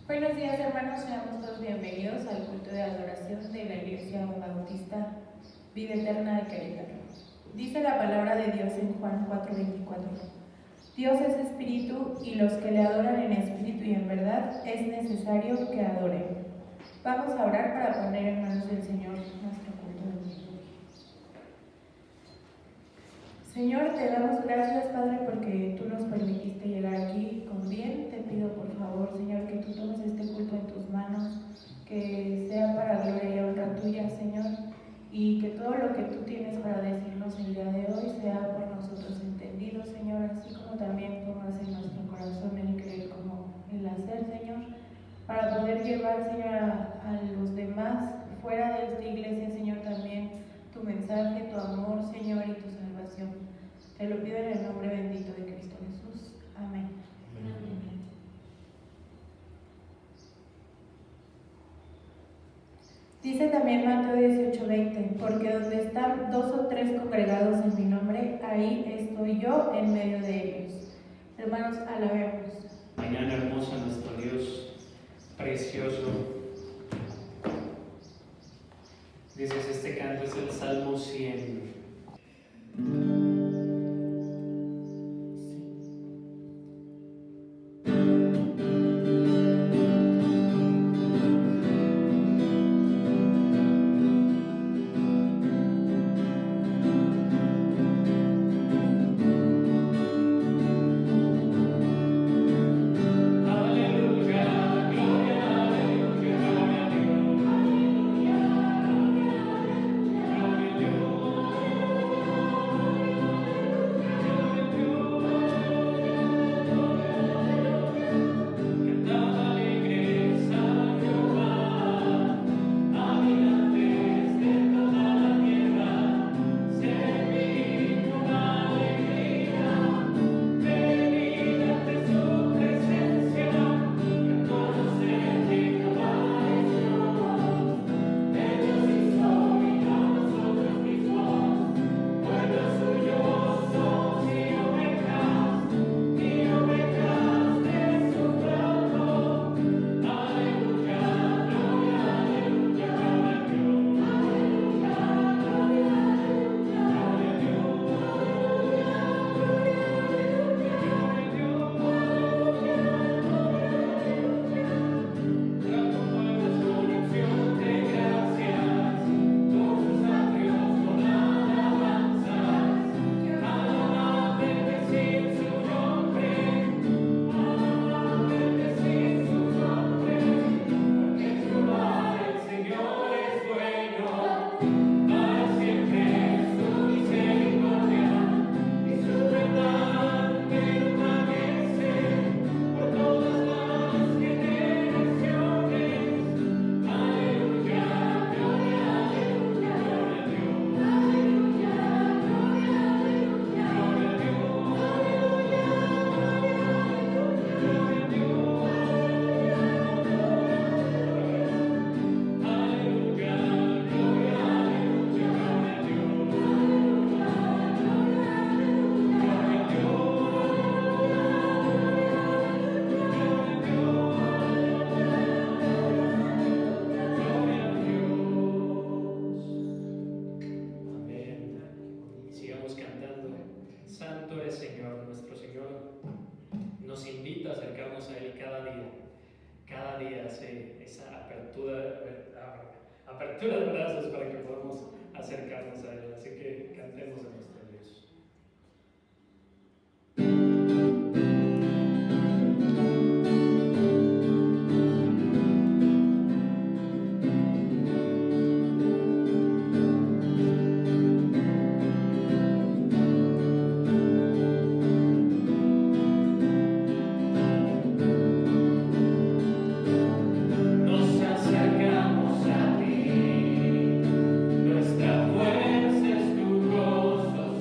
Buenos días, hermanos, seamos todos bienvenidos al culto de adoración de la Iglesia Bautista Vida Eterna de Querétaro. Dice la palabra de Dios en Juan 4:24. Dios es espíritu y los que le adoran en espíritu y en verdad es necesario que adoren. Vamos a orar para poner en manos del Señor nuestro culto de hoy. Señor, te damos gracias, Padre, porque tú nos permitiste llegar aquí con bien. Te pido, por favor, Señor, que tú tomes este culto en tus manos, que sea para gloria y honra tuya, Señor, y que todo lo que tú tienes para decirnos el día de hoy sea por nosotros entendido, Señor, así como también pongas en nuestro corazón el creer como el hacer, Señor, para poder llevar, Señor, a los demás fuera de esta iglesia, Señor, también tu mensaje, tu amor, Señor, y tu salvación. Te lo pido en el nombre bendito de Cristo Jesús. Amén. Amén. Dice también Mateo 18:20, porque donde están 2 o 3 congregados en mi nombre, ahí estoy yo en medio de ellos. Hermanos, alabemos. Mañana hermosa, nuestro Dios precioso. Dices, este canto es el Salmo 100. Apertura de brazos para que podamos acercarnos a Él. Así que cantemos a nuestro Dios. Nuestra fuerza es tu gozo.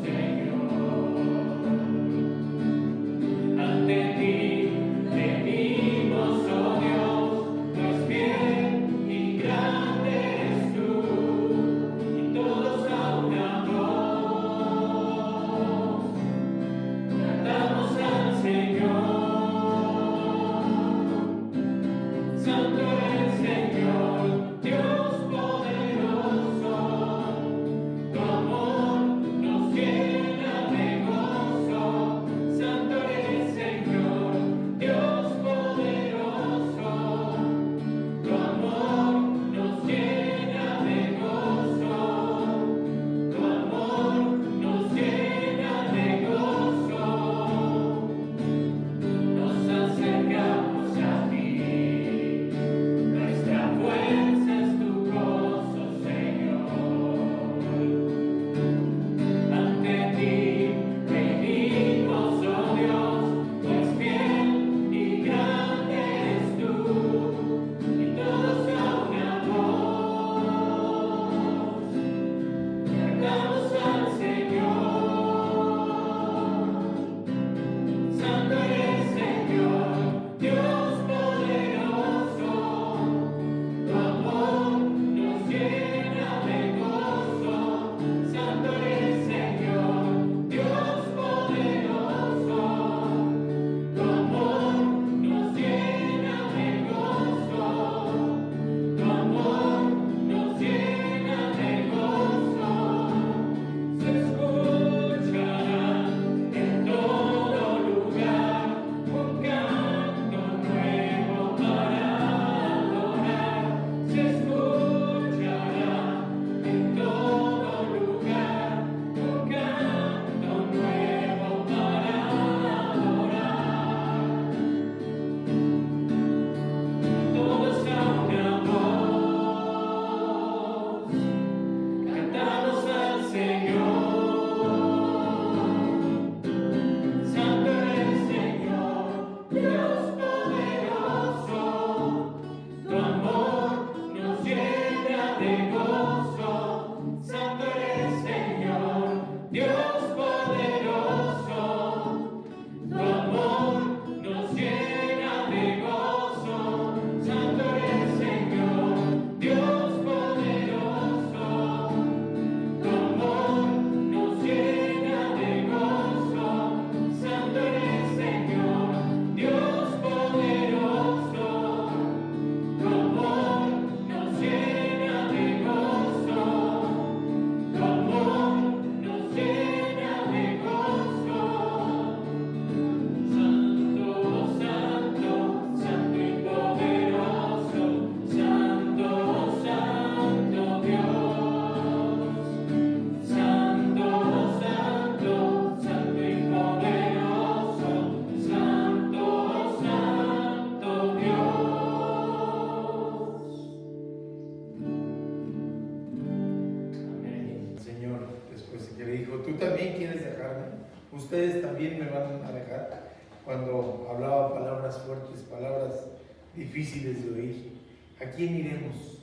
cuando hablaba palabras fuertes, palabras difíciles de oír. ¿A quién iremos?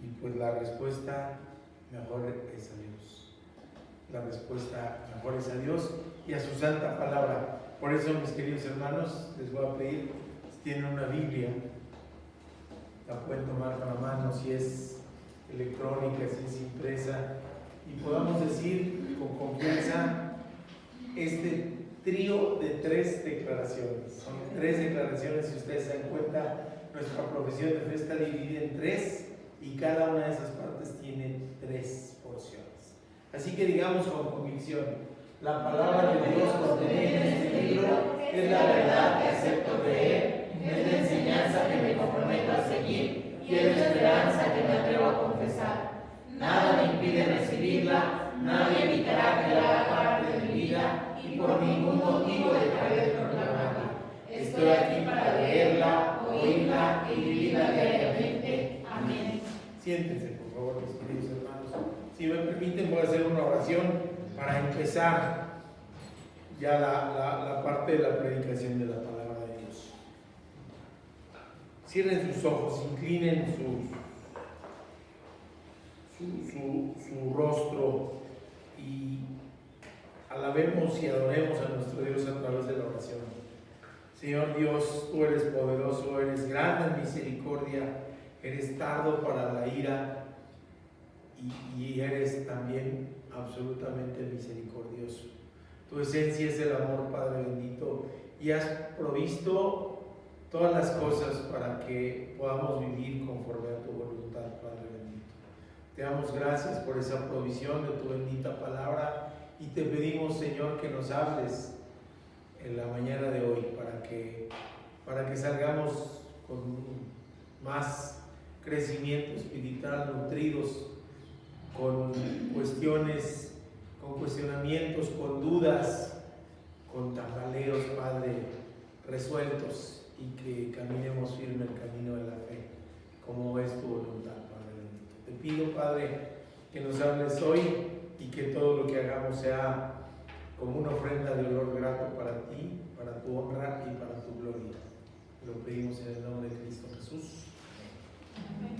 Y pues la respuesta mejor es a Dios. La respuesta mejor es a Dios y a su santa palabra. Por eso, mis queridos hermanos, les voy a pedir, si tienen una Biblia, la pueden tomar con la mano, si es electrónica, si es impresa, y podamos decir con confianza este trío de 3 declaraciones. Son 3 declaraciones, si ustedes se dan cuenta, nuestra profesión de fe está dividida en 3 y cada una de esas partes tiene 3 porciones. Así que digamos con convicción: la palabra de Dios contenida en este libro es la verdad que acepto creer, es la enseñanza que me comprometo a seguir y es la esperanza que me atrevo a confesar. Nada me impide recibirla, nadie evitará que la haga parte de mi vida y por ningún motivo dejaré de proclamarla. Estoy aquí para leerla, oírla y vivirla diariamente. Amén. Siéntense, por favor, mis queridos hermanos. Si me permiten, voy a hacer una oración para empezar ya la parte de la predicación de la palabra de Dios. Cierren sus ojos, inclinen su rostro y alabemos y adoremos a nuestro Dios a través de la oración. Señor Dios, tú eres poderoso, eres grande en misericordia, eres tardo para la ira y eres también absolutamente misericordioso. Tu esencia es el amor, Padre bendito, y has provisto todas las cosas para que podamos vivir conforme a tu voluntad, Padre bendito. Te damos gracias por esa provisión de tu bendita palabra y te pedimos, Señor, que nos hables en la mañana de hoy para que salgamos con más crecimiento espiritual, nutridos, con cuestiones, con cuestionamientos, con dudas, con tambaleos, Padre, resueltos, y que caminemos firme el camino de la fe, como es tu voluntad, Padre bendito. Te pido, Padre, que nos hables hoy y que todo lo que hagamos sea como una ofrenda de olor grato para ti, para tu honra y para tu gloria. Lo pedimos en el nombre de Cristo Jesús. Amén.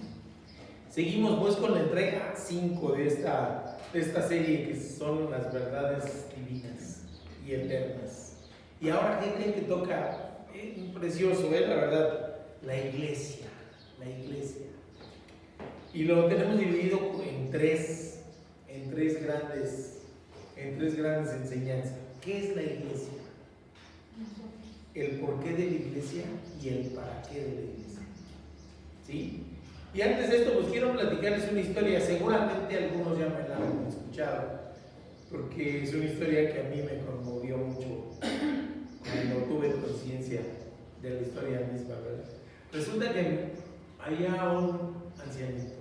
Seguimos pues con la entrega 5 de esta serie, que son las verdades divinas y eternas. Y ahora, ¿qué creen que toca? Precioso, la verdad, la iglesia. Y lo tenemos dividido en tres grandes enseñanzas. ¿Qué es la iglesia? El porqué de la iglesia y el para qué de la iglesia. ¿Sí? Y antes de esto, pues quiero platicarles una historia. Seguramente algunos ya me la han escuchado, porque es una historia que a mí me conmovió mucho cuando tuve conciencia de la historia misma, ¿verdad? Resulta que había un ancianito,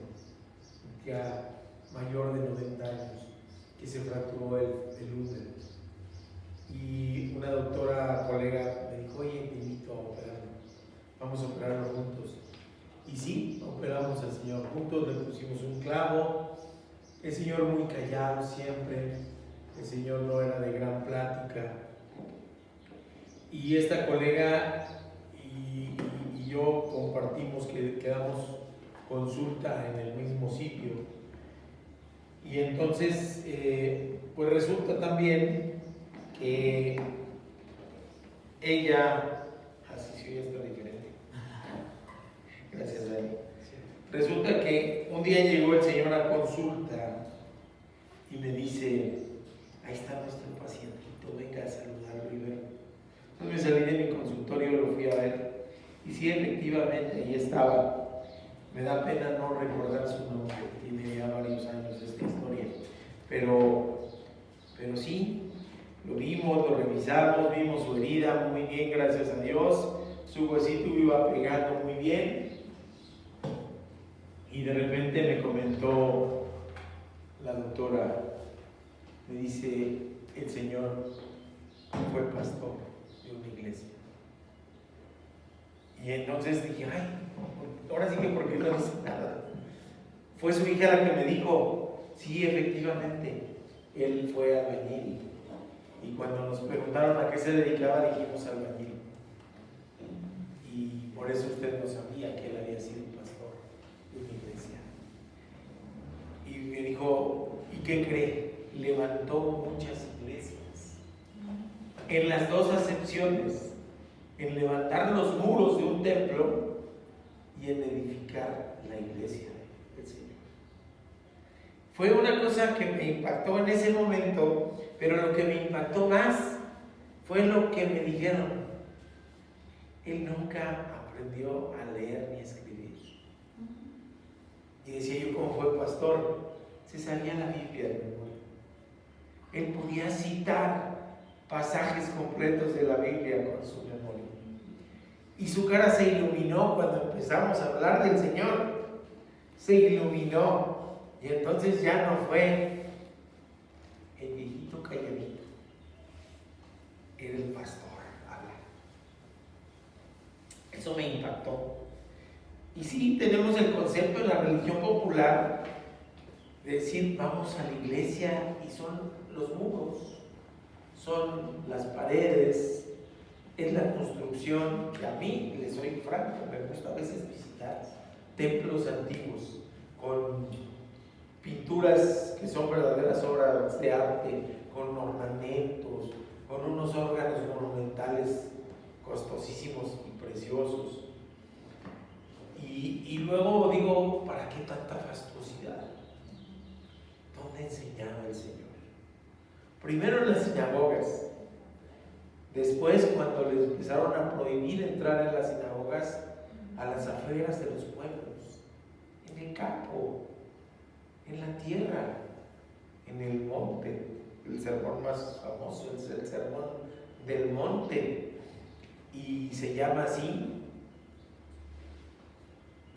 ya mayor de 90 años, que se fracturó el útero. Y una doctora colega me dijo: oye, te invito a operarlo, vamos a operarlo juntos. Y sí, operamos al señor juntos, le pusimos un clavo. El señor muy callado siempre, el señor no era de gran plática. Y esta colega y yo compartimos que damos consulta en el mismo sitio. Y entonces, pues resulta también que ella, así sí, está diferente. Gracias, Dani. Resulta que un día llegó el señor a consulta y me dice: ahí está nuestro pacientito, venga a saludarlo y verlo. Entonces me salí de mi consultorio, lo fui a ver, y sí, efectivamente, ahí estaba. Me da pena no recordar su nombre, tiene ya varios años esta historia, pero sí, lo vimos, lo revisamos, vimos su herida muy bien, gracias a Dios. Su huesito iba pegando muy bien. Y de repente me comentó la doctora, me dice: el señor fue pastor de una iglesia. Y entonces dije: ay, ahora sí que ¿por qué no dice nada? Fue su hija la que me dijo: sí, efectivamente, él fue albañil Y cuando nos preguntaron a qué se dedicaba, dijimos albañil. Y por eso usted no sabía que él había sido pastor de una iglesia. Y me dijo, ¿y qué cree? Levantó muchas iglesias. En las dos acepciones, en levantar los muros de un templo y en edificar la iglesia del Señor. Fue una cosa que me impactó en ese momento, pero lo que me impactó más fue lo que me dijeron. Él nunca aprendió a leer ni a escribir. Y decía yo, como fue pastor, se sabía la Biblia de memoria. Él podía citar pasajes completos de la Biblia con su memoria. Y su cara se iluminó cuando empezamos a hablar del Señor. Se iluminó. Y entonces ya no fue el viejito calladito. Era el pastor. Eso me impactó. Y sí, tenemos el concepto en la religión popular de decir, vamos a la iglesia y son los muros, son las paredes, es la construcción, que a mí, les soy franco, me gusta a veces visitar templos antiguos con pinturas que son verdaderas obras de arte, con ornamentos, con unos órganos monumentales costosísimos y preciosos. Y luego digo, ¿para qué tanta fastuosidad? ¿Dónde enseñaba el Señor? Primero en las sinagogas, después cuando les empezaron a prohibir entrar en las sinagogas, a las afueras de los pueblos, en el campo, en la tierra, en el monte. El sermón más famoso es el sermón del monte, y se llama así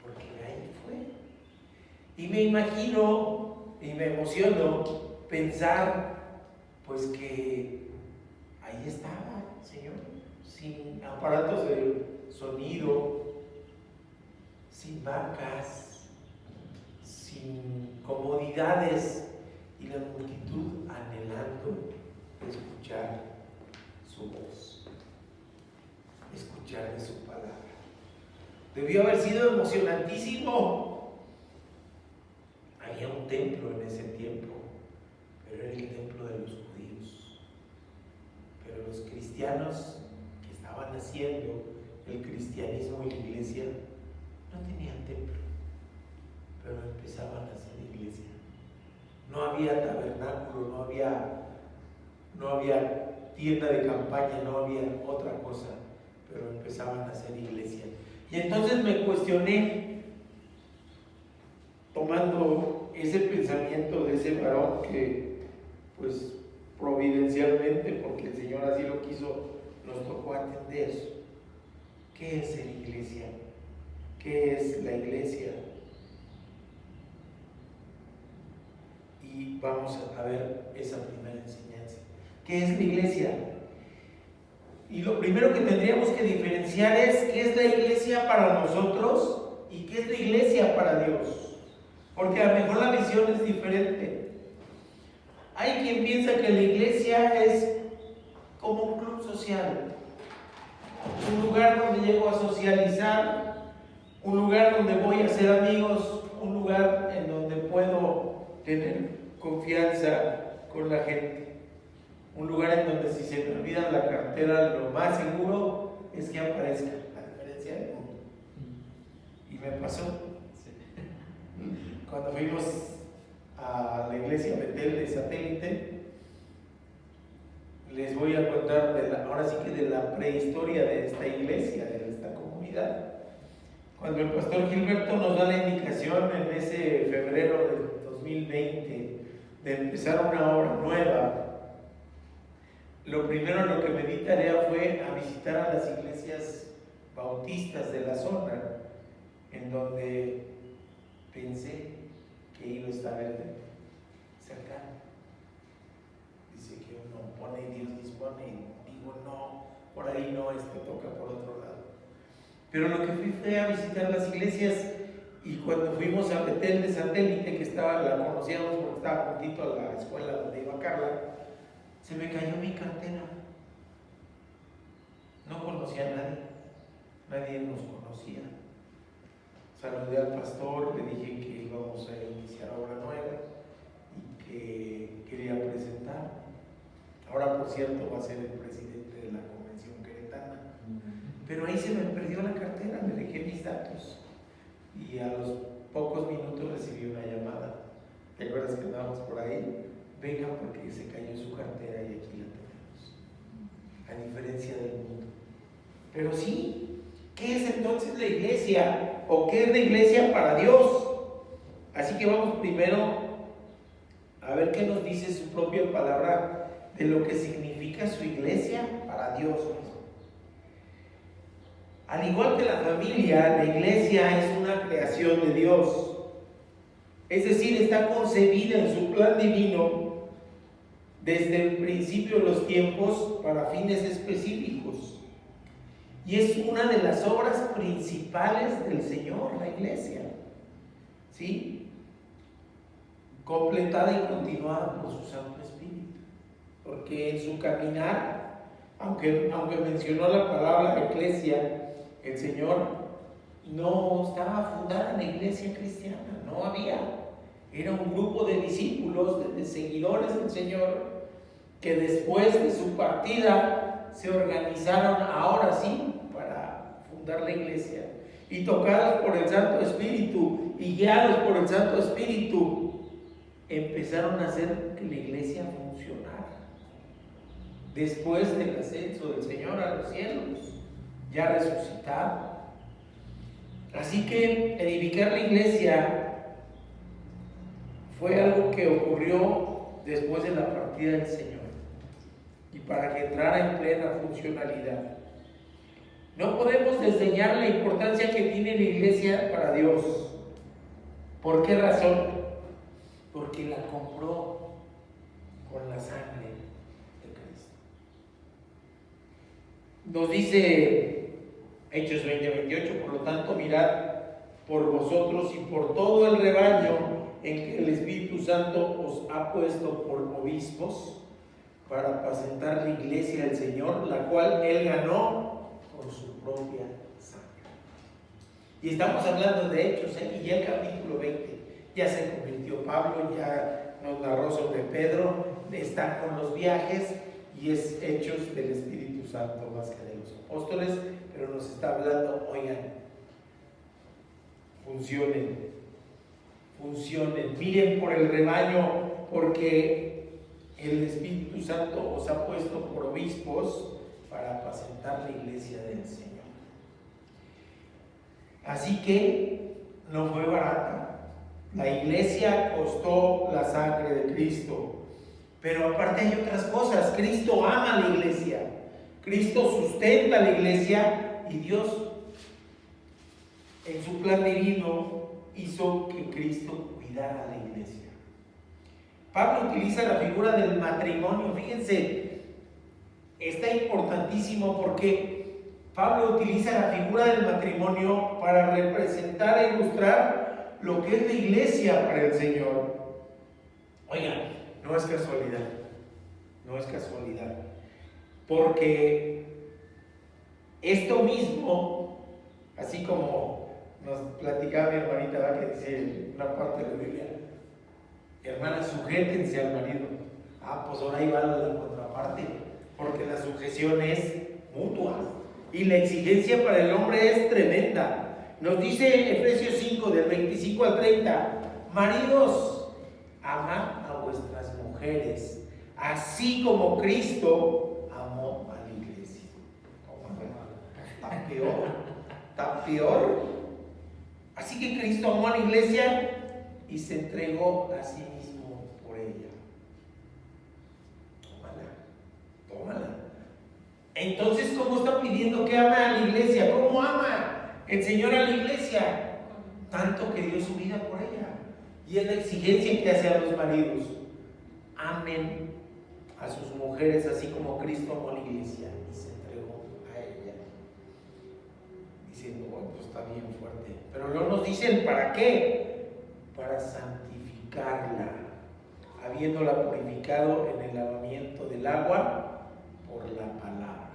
porque ahí fue. Y me imagino y me emociono pensar pues que ahí estaba el Señor, sin aparatos de sonido, sin vacas, sin comodidades, y la multitud anhelando escuchar su voz, escuchar de su palabra. Debió haber sido emocionantísimo. Había un templo en ese tiempo, pero era el templo de los judíos. Pero los cristianos que estaban haciendo el cristianismo y la iglesia no tenían templo, pero empezaban a hacer iglesia. No había tabernáculo, no había tienda de campaña, no había otra cosa, pero empezaban a hacer iglesia. Y entonces me cuestioné, tomando ese pensamiento de ese varón que, pues, providencialmente, porque el Señor así lo quiso, nos tocó atender. ¿Qué es la iglesia? ¿Qué es la iglesia? Y vamos a ver esa primera enseñanza. ¿Qué es la iglesia? Y lo primero que tendríamos que diferenciar es qué es la iglesia para nosotros y qué es la iglesia para Dios. Porque a lo mejor la visión es diferente. Hay quien piensa que la iglesia es como un club social, un lugar donde llego a socializar, un lugar donde voy a hacer amigos, un lugar en donde puedo tener confianza con la gente. Un lugar en donde si se me olvida la cartera, lo más seguro es que aparezca, a diferencia del mundo. Y me pasó. Cuando fuimos a la iglesia Betel de Satélite, les voy a contar ahora sí que de la prehistoria de esta iglesia, de esta comunidad. Cuando el pastor Gilberto nos da la indicación en ese febrero del 2020 de empezar una obra nueva, lo primero en lo que me di tarea fue a visitar a las iglesias bautistas de la zona, en donde pensé que iba a estar el cercano. Dice que uno pone y Dios dispone, y digo no, por ahí no, toca por otro lado. Pero lo que fui fue a visitar las iglesias, y cuando fuimos a Betel de Satélite, que la conocíamos porque estaba juntito a la escuela donde iba Carla, se me cayó mi cartera. No conocía a nadie, nadie nos conocía. Saludé al pastor, le dije que íbamos a iniciar obra nueva y que quería presentar. Ahora, por cierto, va a ser el presidente de la Convención Queretana. Pero ahí se me perdió la cartera, le dejé mis datos. Y a los pocos minutos recibí una llamada. ¿Te acuerdas que andábamos por ahí? Venga, porque se cayó su cartera y aquí la tenemos. A diferencia del mundo. Pero sí, ¿qué es entonces la iglesia? ¿O qué es la iglesia para Dios? Así que vamos primero a ver qué nos dice su propia palabra de lo que significa su iglesia para Dios. Al igual que la familia, la iglesia es una creación de Dios. Es decir, está concebida en su plan divino desde el principio de los tiempos para fines específicos. Y es una de las obras principales del Señor, la iglesia. ¿Sí? Completada y continuada por su Santo Espíritu. Porque en su caminar, aunque mencionó la palabra iglesia, el Señor no estaba fundada en la iglesia cristiana, no había. Era un grupo de discípulos, de seguidores del Señor, que después de su partida se organizaron ahora sí para fundar la iglesia. Y tocados por el Santo Espíritu y guiados por el Santo Espíritu, empezaron a hacer que la iglesia funcionara. Después del ascenso del Señor a los cielos, ya resucitado. Así que edificar la iglesia fue algo que ocurrió después de la partida del Señor y para que entrara en plena funcionalidad. No podemos desdeñar la importancia que tiene la iglesia para Dios. ¿Por qué razón? Porque la compró con la sangre de Cristo. Nos dice Hechos 20:28, por lo tanto, mirad por vosotros y por todo el rebaño en que el Espíritu Santo os ha puesto por obispos para apacentar la iglesia del Señor, la cual Él ganó por su propia sangre. Y estamos hablando de Hechos, y ya el capítulo 20 ya se convirtió Pablo, ya nos narró sobre Pedro, está con los viajes y es Hechos del Espíritu Santo más que de los apóstoles, pero nos está hablando, oigan, funcionen, miren por el rebaño, porque el Espíritu Santo os ha puesto por obispos para apacentar la iglesia del Señor. Así que no fue barata. La iglesia costó la sangre de Cristo. Pero aparte hay otras cosas. Cristo ama a la iglesia. Cristo sustenta a la iglesia y Dios, en su plan divino, hizo que Cristo cuidara a la iglesia. Pablo utiliza la figura del matrimonio. Fíjense, está importantísimo porque Pablo utiliza la figura del matrimonio para representar e ilustrar lo que es la iglesia para el Señor. Oigan, no es casualidad, porque esto mismo, así como nos platicaba mi hermanita, ¿verdad? Que dice una parte de la Biblia, hermanas, sujétense al marido. Pues ahora ahí va la contraparte, porque la sujeción es mutua y la exigencia para el hombre es tremenda. Nos dice Efesios 5 del 25 al 30, maridos, amad a vuestras mujeres, así como Cristo amó a la iglesia. Está peor. Así que Cristo amó a la iglesia y se entregó a sí mismo por ella. Tómala. Entonces, ¿cómo está pidiendo que ame a la iglesia? ¿Cómo ama el Señor a la iglesia? Tanto que dio su vida por ella. Y es la exigencia que hace a los maridos. Amen a sus mujeres así como Cristo amó a la iglesia y se entregó a ella. Diciendo, bueno, pues está bien fuerte. Pero luego nos dicen, ¿para qué? Para santificarla. habiéndola purificado en el lavamiento del agua por la palabra.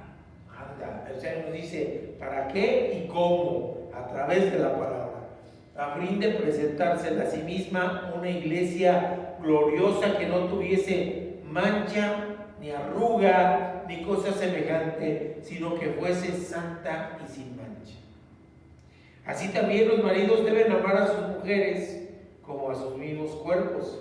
Anda, o sea, nos dice para qué y cómo, a través de la palabra, a fin de presentársela a sí misma una iglesia gloriosa que no tuviese mancha, ni arruga, ni cosa semejante, sino que fuese santa y sin mancha. Así también los maridos deben amar a sus mujeres como a sus mismos cuerpos.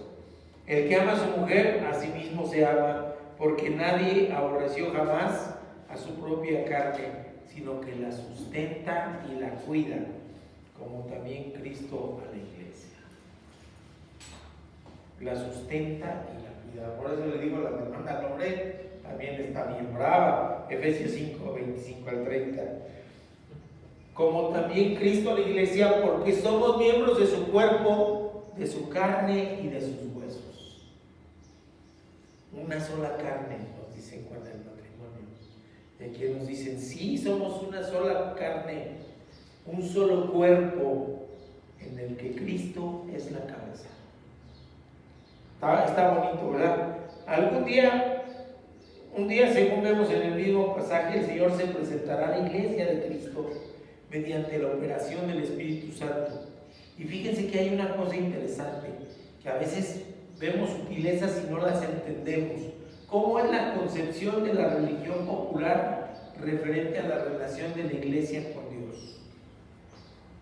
El que ama a su mujer, a sí mismo se ama, porque nadie aborreció jamás a su propia carne, sino que la sustenta y la cuida, como también Cristo a la iglesia. La sustenta y la cuida. Por eso le digo a la hermana Loré, también está bien brava. Efesios 5, 25 al 30. Como también Cristo a la iglesia, porque somos miembros de su cuerpo, de su carne y de sus huesos. Una sola carne, nos dicen cuando el matrimonio. Y aquí nos dicen, sí, somos una sola carne, un solo cuerpo en el que Cristo es la cabeza. Está bonito, ¿verdad? Un día, según vemos en el mismo pasaje, el Señor se presentará a la iglesia de Cristo mediante la operación del Espíritu Santo. Y fíjense que hay una cosa interesante, que a veces vemos sutilezas y no las entendemos. ¿Cómo es la concepción de la religión popular referente a la relación de la iglesia con Dios?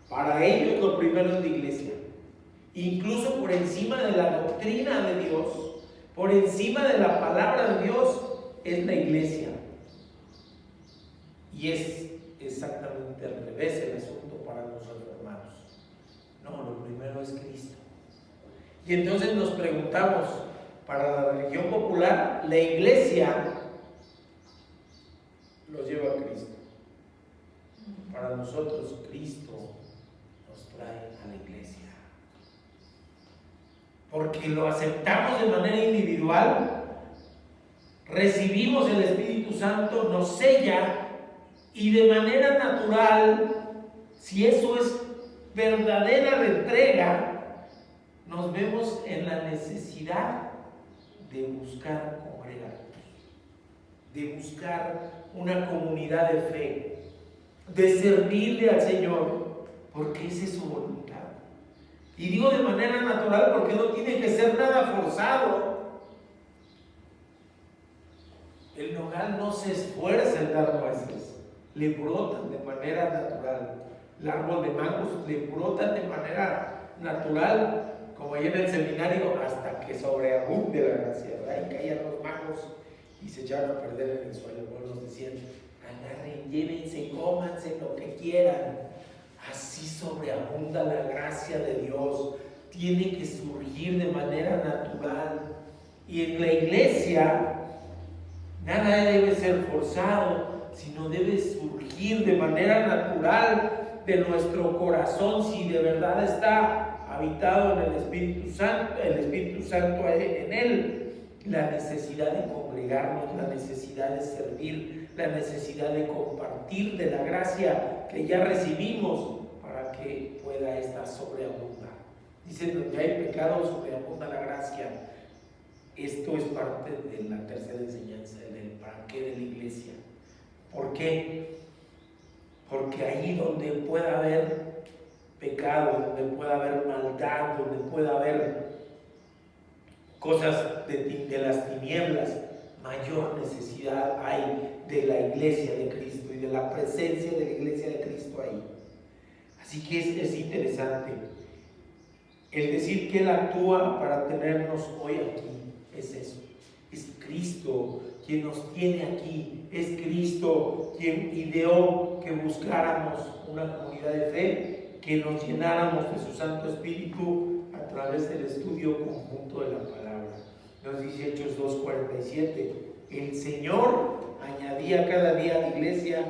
Para ellos lo primero es la iglesia. Incluso por encima de la doctrina de Dios, por encima de la palabra de Dios, es la iglesia. Y es exactamente al revés el asunto para los reformados. No, lo primero es Cristo. Y entonces nos preguntamos, para la religión popular, la iglesia los lleva a Cristo. Para nosotros, Cristo nos trae a la iglesia. Porque lo aceptamos de manera individual, recibimos el Espíritu Santo, nos sella, y de manera natural, si eso es verdadera entrega, nos vemos en la necesidad de buscar congregarnos, de buscar una comunidad de fe, de servirle al Señor, porque esa es su voluntad. Y digo de manera natural porque no tiene que ser nada forzado. El nogal no se esfuerza en dar nueces, le brotan de manera natural. El árbol de mangos le brotan de manera natural, como ahí en el seminario, hasta que sobreabunde la gracia, ¿verdad? Y caían los mangos y se echaron a perder en el suelo. Bueno, nos decían, agarren, llévense, cómanse lo que quieran. Así sobreabunda la gracia de Dios, tiene que surgir de manera natural. Y en la iglesia nada debe ser forzado, sino debe surgir de manera natural de nuestro corazón, si de verdad está habitado en el Espíritu Santo en él, la necesidad de congregarnos, la necesidad de servir, la necesidad de compartir de la gracia que ya recibimos para que pueda esta sobreabundar. Dicen, donde hay pecado sobreabunda la gracia. Esto es parte de la tercera enseñanza del para qué de la iglesia. ¿Por qué? Porque ahí donde pueda haber pecado, donde pueda haber maldad, donde pueda haber cosas de las tinieblas, mayor necesidad hay de la iglesia de Cristo y de la presencia de la iglesia de Cristo ahí. Así que es interesante el decir que Él actúa para tenernos hoy aquí. Es eso, es Cristo quien nos tiene aquí, es Cristo quien ideó que buscáramos una comunidad de fe, que nos llenáramos de su Santo Espíritu a través del estudio conjunto de la palabra. Nos dice Hechos 2:47, el Señor añadía cada día a la iglesia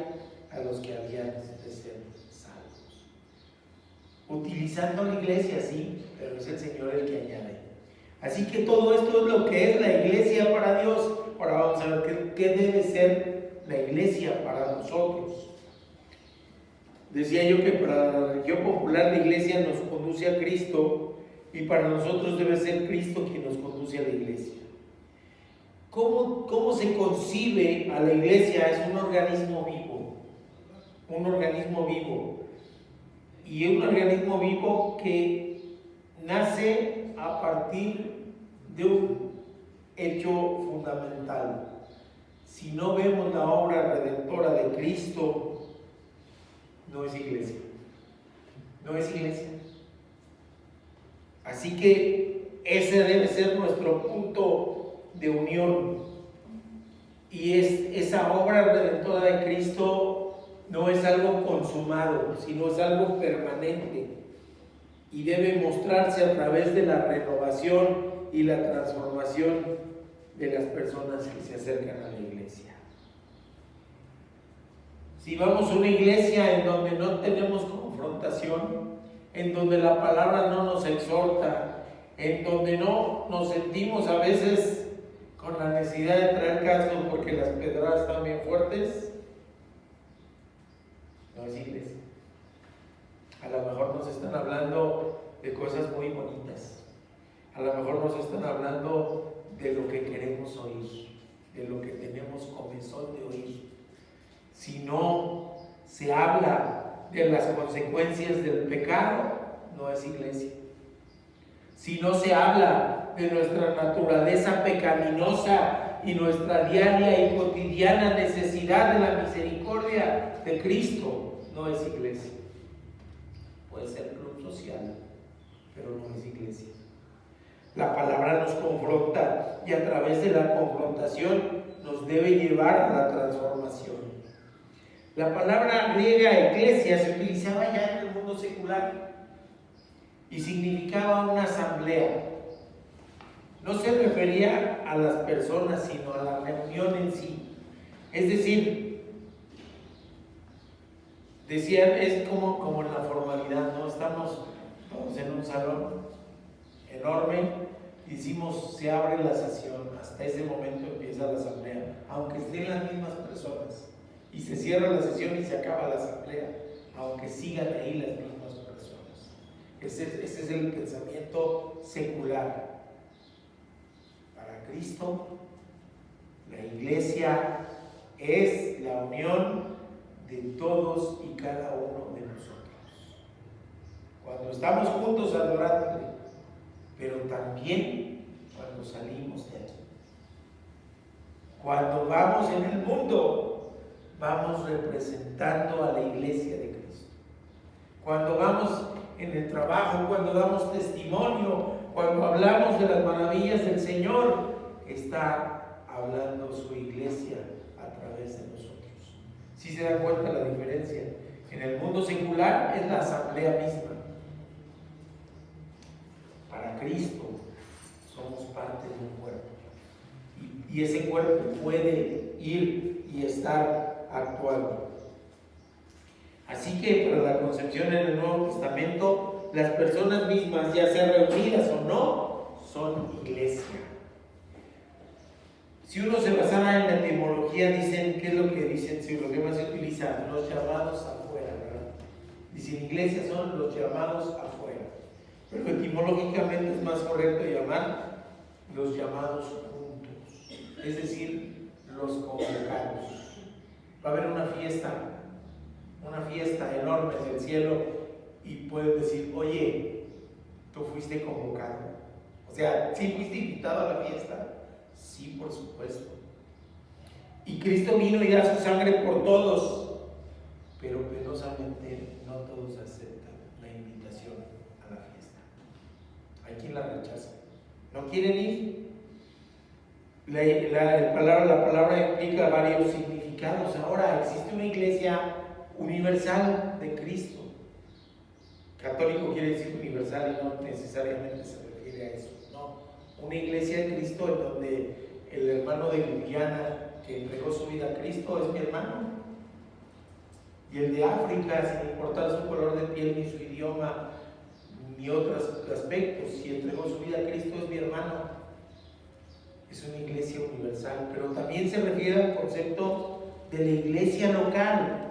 a los que habían de ser salvos. Utilizando la iglesia, sí, pero es el Señor el que añade. Así que todo esto es lo que es la iglesia para Dios. Ahora vamos a ver qué debe ser la iglesia para nosotros. Decía yo que para la religión popular la iglesia nos conduce a Cristo y para nosotros debe ser Cristo quien nos conduce a la iglesia. ¿Cómo se concibe a la iglesia? Es un organismo vivo, y un organismo vivo que nace a partir de un hecho fundamental. Si no vemos la obra redentora de Cristo, no es iglesia. No es iglesia. Así que ese debe ser nuestro punto de unión. Y esa obra redentora de Cristo no es algo consumado, sino es algo permanente. Y debe mostrarse a través de la renovación y la transformación de las personas que se acercan a la iglesia. Si vamos a una iglesia en donde no tenemos confrontación, en donde la palabra no nos exhorta, en donde no nos sentimos a veces con la necesidad de traer cascos porque las pedradas están bien fuertes, no es iglesia. A lo mejor nos están hablando de cosas muy bonitas, a lo mejor nos están hablando de lo que queremos oír, de lo que tenemos comezón de oír. Si no se habla de las consecuencias del pecado, no es iglesia. Si no se habla de nuestra naturaleza pecaminosa y nuestra diaria y cotidiana necesidad de la misericordia de Cristo, no es iglesia. Puede ser club social, pero no es iglesia. La palabra nos confronta y a través de la confrontación nos debe llevar a la transformación. La palabra griega eclesia se utilizaba ya en el mundo secular y significaba una asamblea. No se refería a las personas, sino a la reunión en sí. Es decir, decían, es como en la formalidad, ¿no? Estamos todos en un salón enorme, decimos, se abre la sesión, hasta ese momento empieza la asamblea, aunque estén las mismas personas. Y se cierra la sesión y se acaba la asamblea, aunque sigan ahí las mismas personas. Ese es el pensamiento secular. Para Cristo, la iglesia es la unión de todos y cada uno de nosotros. Cuando estamos juntos adorándole, pero también cuando salimos de aquí. Cuando vamos en el mundo, vamos representando a la iglesia de Cristo. Cuando vamos en el trabajo, cuando damos testimonio, cuando hablamos de las maravillas del Señor, está hablando su iglesia a través de nosotros. ¿Sí se dan cuenta la diferencia? En el mundo secular es la asamblea misma. Para Cristo somos parte de un cuerpo. Y ese cuerpo puede ir y estar actuando. Así que para la concepción en el Nuevo Testamento, las personas mismas, ya sean reunidas o no, son iglesia. Si uno se basara en la etimología, dicen, ¿qué es lo que dicen? Si lo que más se utiliza, los llamados afuera, ¿verdad? Dicen, iglesia son los llamados afuera. Pero etimológicamente es más correcto llamar los llamados juntos, es decir, los convocados. Va a haber una fiesta enorme en el cielo y puedes decir, oye, tú fuiste convocado. O sea, ¿sí fuiste invitado a la fiesta? Sí, por supuesto. Y Cristo vino y da su sangre por todos, pero penosamente no todos aceptan la invitación a la fiesta. Hay quien la rechaza. ¿No quieren ir? La palabra implica varios significados. Ahora existe una iglesia universal de Cristo. Católico quiere decir universal y no necesariamente se refiere a eso. No, una iglesia de Cristo en donde el hermano de Guyana que entregó su vida a Cristo es mi hermano. Y el de África, sin importar su color de piel, ni su idioma, ni otros aspectos, si entregó su vida a Cristo es mi hermano. Es una iglesia universal, pero también se refiere al concepto de la iglesia local.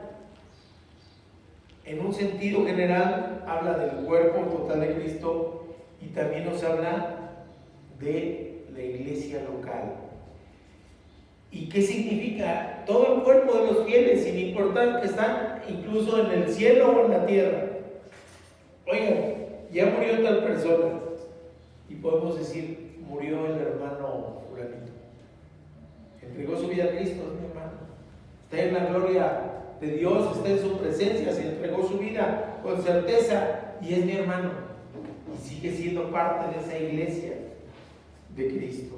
En un sentido general, habla del cuerpo total de Cristo y también nos habla de la iglesia local. ¿Y qué significa? Todo el cuerpo de los fieles, sin importar que están incluso en el cielo o en la tierra. Oigan, ya murió tal persona y podemos decir, murió el hermano fulanito. Entregó su vida a Cristo, es mi hermano. Está en la gloria de Dios, está en su presencia, se entregó su vida con certeza y es mi hermano. Y sigue siendo parte de esa iglesia de Cristo.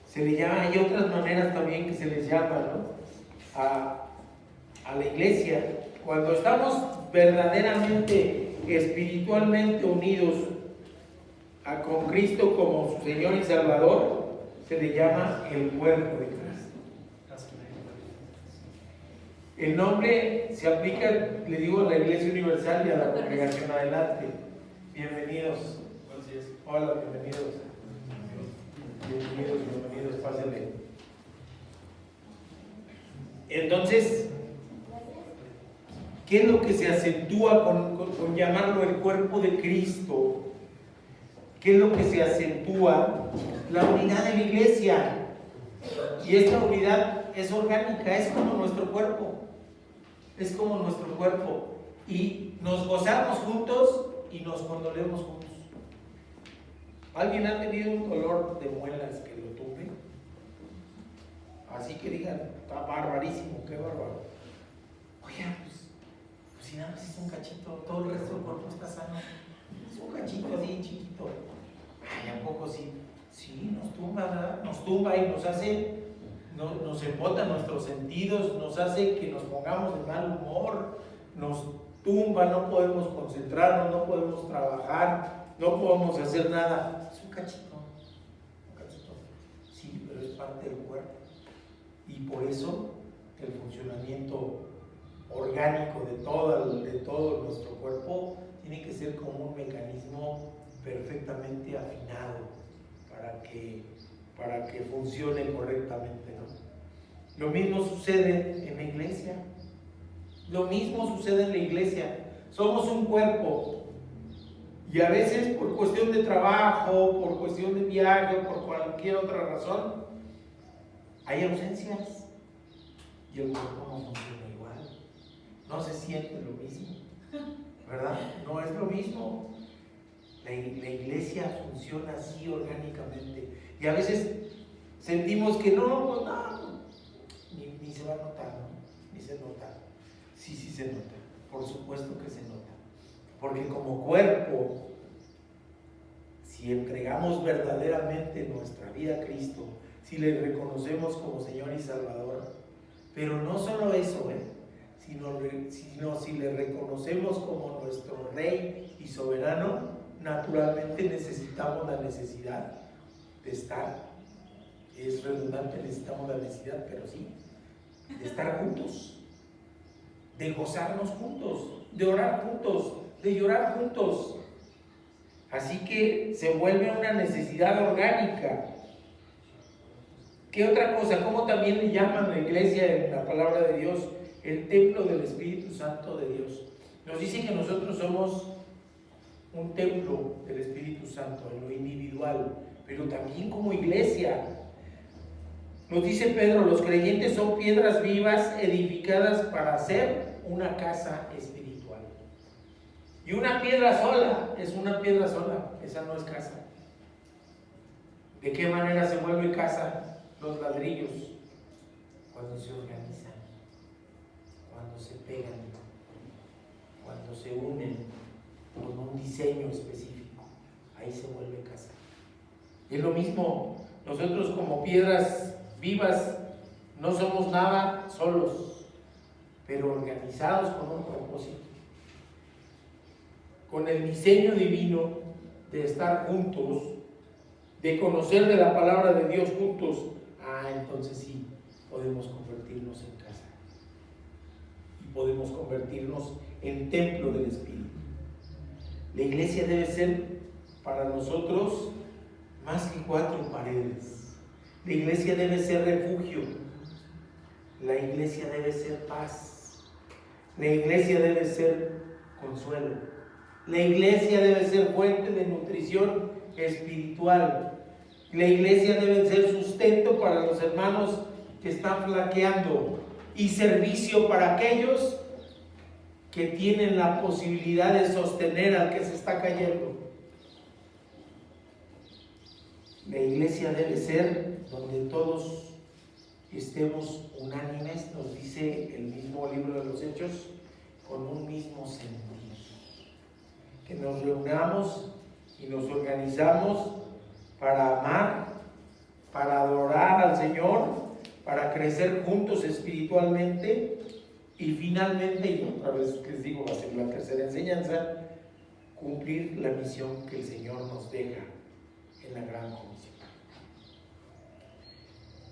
Se le llama, hay otras maneras también que se les llama, ¿no? A la iglesia. Cuando estamos verdaderamente, espiritualmente unidos con Cristo como su Señor y Salvador, se le llama el cuerpo de Cristo. El nombre se aplica, le digo, a la Iglesia Universal y a la congregación adelante. Bienvenidos. Hola, bienvenidos. Bienvenidos, pásenle. Entonces, ¿qué es lo que se acentúa con llamarlo el cuerpo de Cristo? ¿Qué es lo que se acentúa? La unidad de la iglesia. Y esta unidad es orgánica, es como nuestro cuerpo. Es como nuestro cuerpo. Y nos gozamos juntos y nos condolemos juntos. ¿Alguien ha tenido un dolor de muelas que lo tumbe? Así que digan, está barbarísimo, qué bárbaro. Oye, pues si nada más es un cachito, todo el resto del cuerpo está sano. Es un cachito así chiquito. Ay, ¿a poco sí? Sí, nos tumba, ¿verdad? Nos tumba y nos hace, nos embota nuestros sentidos, nos hace que nos pongamos de mal humor, nos tumba, no podemos concentrarnos, no podemos trabajar, no podemos hacer nada. Es un cachito, sí, pero es parte del cuerpo. Y por eso el funcionamiento orgánico de todo nuestro cuerpo tiene que ser como un mecanismo perfectamente afinado para que funcione correctamente, ¿no? Lo mismo sucede en la iglesia. Lo mismo sucede en la iglesia. Somos un cuerpo. Y a veces por cuestión de trabajo, por cuestión de viaje, por cualquier otra razón, hay ausencias. Y el cuerpo no funciona igual. No se siente lo mismo. ¿Verdad? No es lo mismo. La iglesia funciona así orgánicamente. Y a veces sentimos que no, ni se va a notar, ¿no? Ni se nota. Sí se nota. Por supuesto que se nota. Porque como cuerpo, si entregamos verdaderamente nuestra vida a Cristo, si le reconocemos como Señor y Salvador, pero no solo eso, sino si le reconocemos como nuestro Rey y Soberano, naturalmente necesitamos la necesidad de estar, es redundante, necesitamos la necesidad, pero sí, de estar juntos, de gozarnos juntos, de orar juntos, de llorar juntos. Así que se vuelve una necesidad orgánica. ¿Qué otra cosa? ¿Cómo también le llaman la iglesia en la palabra de Dios? El templo del Espíritu Santo de Dios. Nos dice que nosotros somos un templo del Espíritu Santo en lo individual, pero también como iglesia. Nos dice Pedro, los creyentes son piedras vivas edificadas para hacer una casa espiritual. Y una piedra sola es una piedra sola, esa no es casa. ¿De qué manera se vuelve casa? Los ladrillos, cuando se organizan, cuando se pegan, cuando se unen con un diseño específico, ahí se vuelve casa. Y es lo mismo, nosotros como piedras vivas no somos nada solos, pero organizados con un propósito, con el diseño divino de estar juntos, de conocer de la palabra de Dios juntos. Entonces sí, podemos convertirnos en casa y podemos convertirnos en templo del Espíritu. La iglesia debe ser para nosotros más que 4 paredes. La iglesia debe ser refugio. La iglesia debe ser paz. La iglesia debe ser consuelo. La iglesia debe ser fuente de nutrición espiritual. La iglesia debe ser sustento para los hermanos que están flaqueando y servicio para aquellos que tienen la posibilidad de sostener al que se está cayendo. La iglesia debe ser donde todos estemos unánimes, nos dice el mismo libro de los Hechos, con un mismo sentir. Que nos reunamos y nos organizamos para amar, para adorar al Señor, para crecer juntos espiritualmente y finalmente, y otra vez les digo, va a ser la tercera enseñanza, cumplir la misión que el Señor nos deja en la Gran Comisión.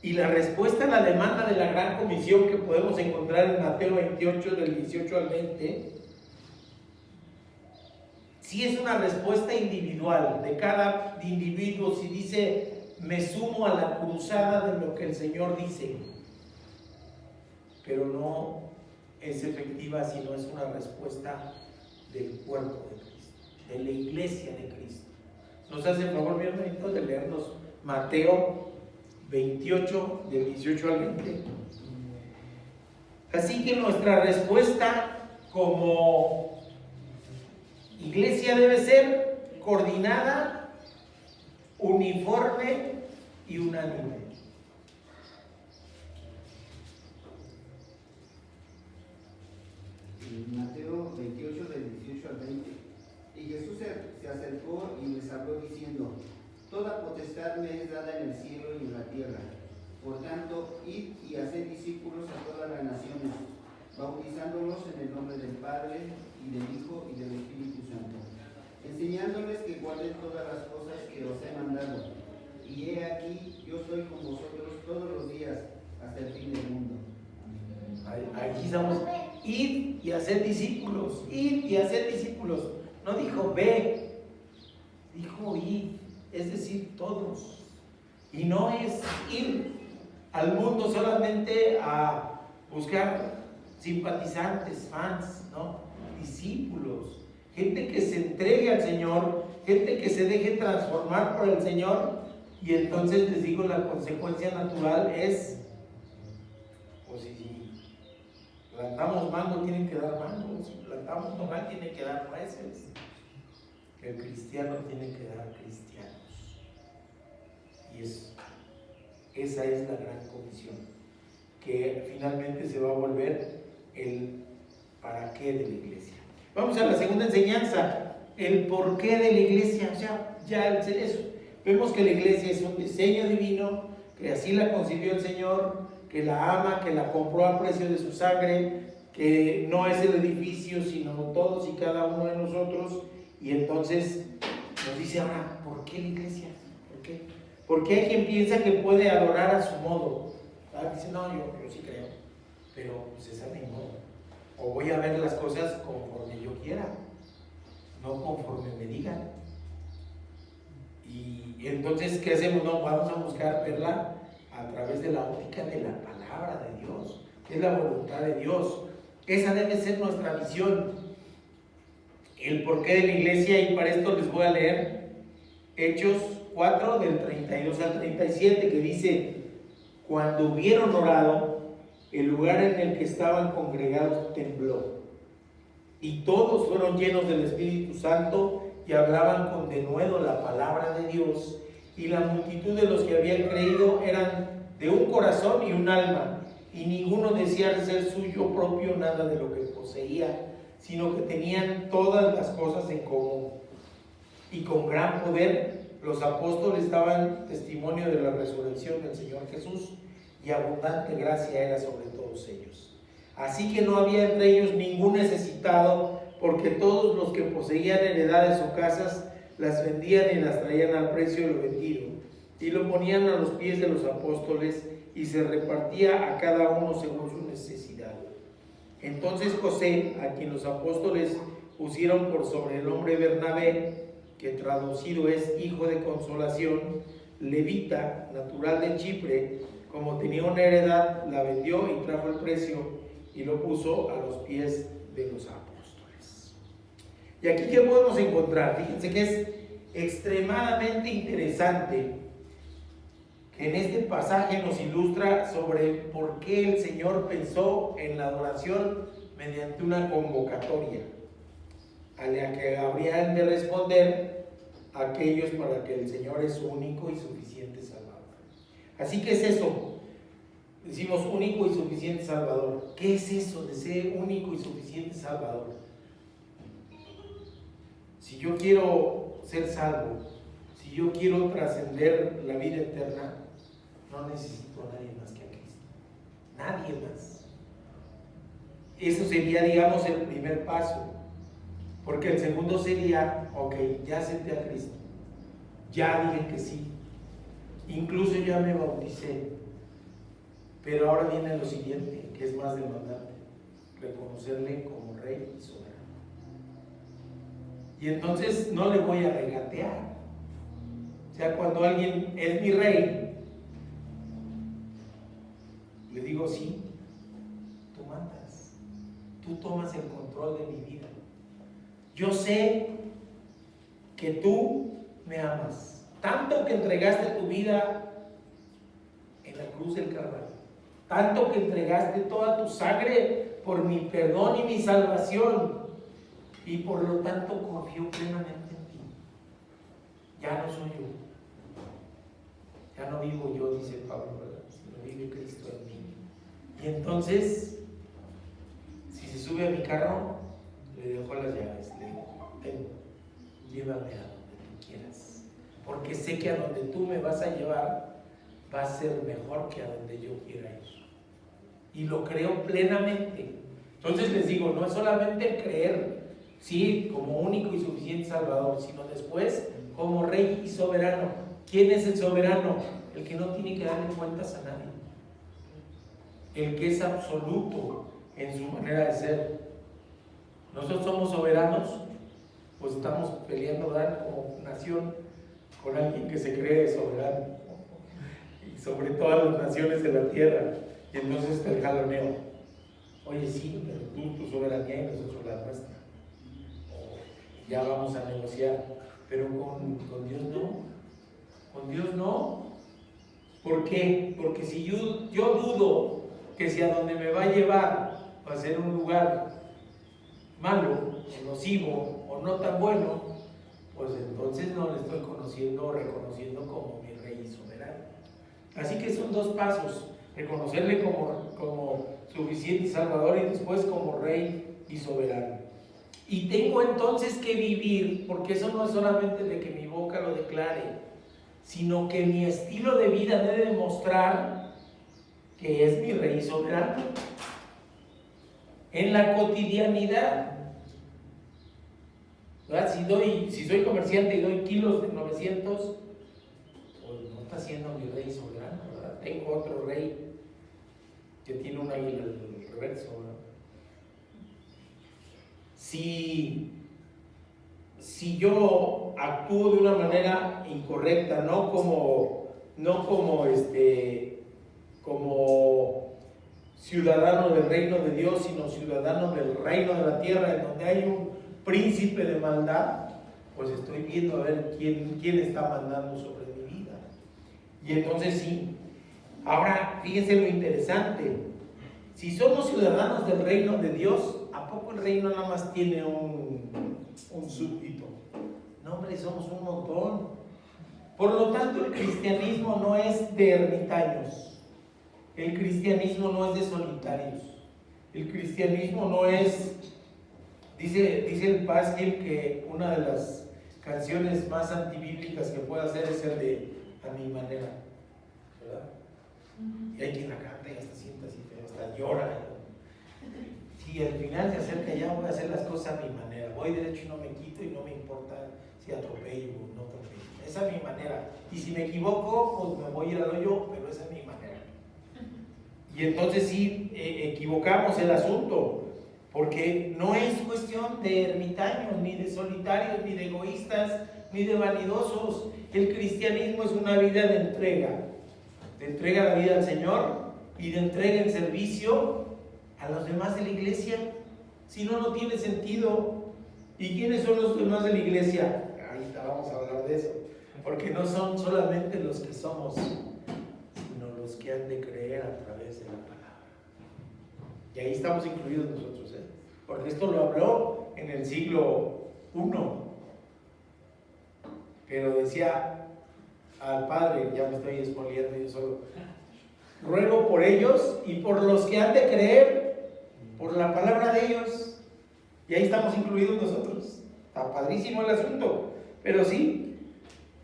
Y la respuesta a la demanda de la Gran Comisión que podemos encontrar en Mateo 28, del 18 al 20, sí es una respuesta individual de cada individuo. Si dice, me sumo a la cruzada de lo que el Señor dice, pero no es efectiva si no es una respuesta del cuerpo de Cristo, de la iglesia de Cristo. ¿Nos hace el favor, mi hermanito, de leernos Mateo 28, del 18 al 20? Así que nuestra respuesta como iglesia debe ser coordinada, uniforme y unánime. Mateo 28, del 18 al 20. Y Jesús se acercó y les habló diciendo: Toda potestad me es dada en el cielo y en la tierra. Por tanto, id y haced discípulos a todas las naciones, bautizándolos en el nombre del Padre, y del Hijo, y del Espíritu Santo, enseñándoles que guarden todas las cosas que os he mandado. Y he aquí, yo estoy con vosotros todos los días, hasta el fin del mundo. Aquí estamos, id y hacer discípulos, id y hacer discípulos. No dijo ve, dijo id, es decir, todos. Y no es ir al mundo solamente a buscar simpatizantes, fans, ¿no? Discípulos, gente que se entregue al Señor, gente que se deje transformar por el Señor. Y entonces les digo, la consecuencia natural es, pues si plantamos mango, tienen que dar mango. Si plantamos nogal, tienen que dar nueces. El cristiano tiene que dar cristianos. Y esa es la gran comisión, que finalmente se va a volver el para qué de la iglesia. Vamos a la segunda enseñanza, el por qué de la iglesia. O sea, ya al ser eso, vemos que la iglesia es un diseño divino, que así la concibió el Señor, que la ama, que la compró a precio de su sangre, que no es el edificio, sino todos y cada uno de nosotros. Y entonces nos dice ahora, ¿por qué la iglesia? ¿Por qué? Porque hay quien piensa que puede adorar a su modo. Dice, no, yo sí creo, pero pues ese es mi modo. O voy a ver las cosas conforme yo quiera, no conforme me digan. Y entonces, ¿qué hacemos? No, vamos a buscar verla a través de la óptica de la palabra de Dios, que es la voluntad de Dios. Esa debe ser nuestra visión. El porqué de la iglesia, y para esto les voy a leer Hechos 4, del 32 al 37, que dice: cuando hubieron orado, el lugar en el que estaban congregados tembló, y todos fueron llenos del Espíritu Santo y hablaban con denuedo la palabra de Dios. Y la multitud de los que habían creído eran de un corazón y un alma, y ninguno decía ser suyo propio nada de lo que poseía, sino que tenían todas las cosas en común. Y con gran poder los apóstoles daban testimonio de la resurrección del Señor Jesús, y abundante gracia era sobre todos ellos. Así que no había entre ellos ningún necesitado, porque todos los que poseían heredades o casas las vendían y las traían al precio de lo vendido, y lo ponían a los pies de los apóstoles, y se repartía a cada uno según su necesidad. Entonces José, a quien los apóstoles pusieron por sobrenombre Bernabé, que traducido es hijo de consolación, levita, natural de Chipre, como tenía una heredad, la vendió y trajo el precio y lo puso a los pies de los apóstoles. ¿Y aquí qué podemos encontrar? Fíjense que es extremadamente interesante que en este pasaje nos ilustra sobre por qué el Señor pensó en la adoración mediante una convocatoria a la que habrían de responder aquellos para que el Señor es su único y suficiente Salvador. Así que es eso, decimos único y suficiente Salvador. ¿Qué es eso de ser único y suficiente Salvador? Si yo quiero ser salvo, si yo quiero trascender la vida eterna, no necesito a nadie más que a Cristo. Nadie más. Eso sería, digamos, el primer paso. Porque el segundo sería, ok, ya acepté a Cristo. Ya dije que sí. Incluso ya me bauticé. Pero ahora viene lo siguiente, que es más demandante. Reconocerle como Rey y soberano. Y entonces no le voy a regatear. O sea, cuando alguien es mi rey, le digo, sí, tú mandas, tú tomas el control de mi vida. Yo sé que tú me amas, tanto que entregaste tu vida en la cruz del Calvario, tanto que entregaste toda tu sangre por mi perdón y mi salvación, y por lo tanto confío plenamente en ti. Ya no soy yo, ya no vivo yo, dice Pablo, ¿verdad? Sino vive Cristo en mí. Y entonces, si se sube a mi carro, le dejo las llaves, le digo, ven, llévame a donde tú quieras, porque sé que a donde tú me vas a llevar va a ser mejor que a donde yo quiera ir. Y lo creo plenamente. Entonces les digo, no es solamente el creer, sí, como único y suficiente Salvador, sino después como Rey y soberano. ¿Quién es el soberano? El que no tiene que darle cuentas a nadie, el que es absoluto en su manera de ser. Nosotros somos soberanos, pues estamos peleando, ¿verdad?, como nación con alguien que se cree soberano y sobre todas las naciones de la tierra. Y entonces está el jaloneo. Oye, sí, pero tú tu soberanía y nosotros la nuestra. Ya vamos a negociar, pero con Dios no. Con Dios no. ¿Por qué? Porque si yo dudo que si a donde me va a llevar va a ser un lugar malo, o nocivo, o no tan bueno, pues entonces no le estoy conociendo o reconociendo como mi Rey y soberano. Así que son dos pasos: reconocerle como suficiente Salvador y después como Rey y soberano. Y tengo entonces que vivir, porque eso no es solamente de que mi boca lo declare, sino que mi estilo de vida debe demostrar que es mi Rey soberano. En la cotidianidad, ¿verdad? Si soy comerciante y doy kilos de 900, pues no está siendo mi Rey soberano, ¿verdad? Tengo otro rey que tiene un águila al reverso, ¿verdad? Si yo actúo de una manera incorrecta, no como ciudadano del reino de Dios, sino ciudadano del reino de la tierra, en donde hay un príncipe de maldad, pues estoy viendo a ver quién está mandando sobre mi vida. Y entonces sí. Ahora, fíjense lo interesante. Si somos ciudadanos del reino de Dios, ¿a poco el reino nada más tiene un súbdito? No, hombre, somos un montón. Por lo tanto, el cristianismo no es de ermitaños. El cristianismo no es de solitarios. El cristianismo no es... Dice el Pasquil que una de las canciones más antibíblicas que puede hacer es el de A mi manera, ¿verdad? Y hay quien la canta y hasta sienta así, pero hasta llora. Si al final se acerca, ya voy a hacer las cosas a mi manera, voy derecho y no me quito y no me importa si atropello o no atropello. Esa es mi manera. Y si me equivoco, pues me voy a ir al hoyo, pero esa es mi manera. Y entonces sí, equivocamos el asunto, porque no es cuestión de ermitaños, ni de solitarios, ni de egoístas, ni de vanidosos. El cristianismo es una vida de entrega la vida al Señor y de entrega en servicio a los demás de la iglesia. Si no, no tiene sentido. ¿Y quiénes son los demás de la iglesia? Ahorita vamos a hablar de eso. Porque no son solamente los que somos, sino los que han de creer a través de la palabra. Y ahí estamos incluidos nosotros, ¿eh? Porque esto lo habló en el siglo I. Pero decía al Padre, ya me estoy expoliando yo solo, ruego por ellos y por los que han de creer por la palabra de ellos. Y ahí estamos incluidos nosotros. Está padrísimo el asunto, pero sí.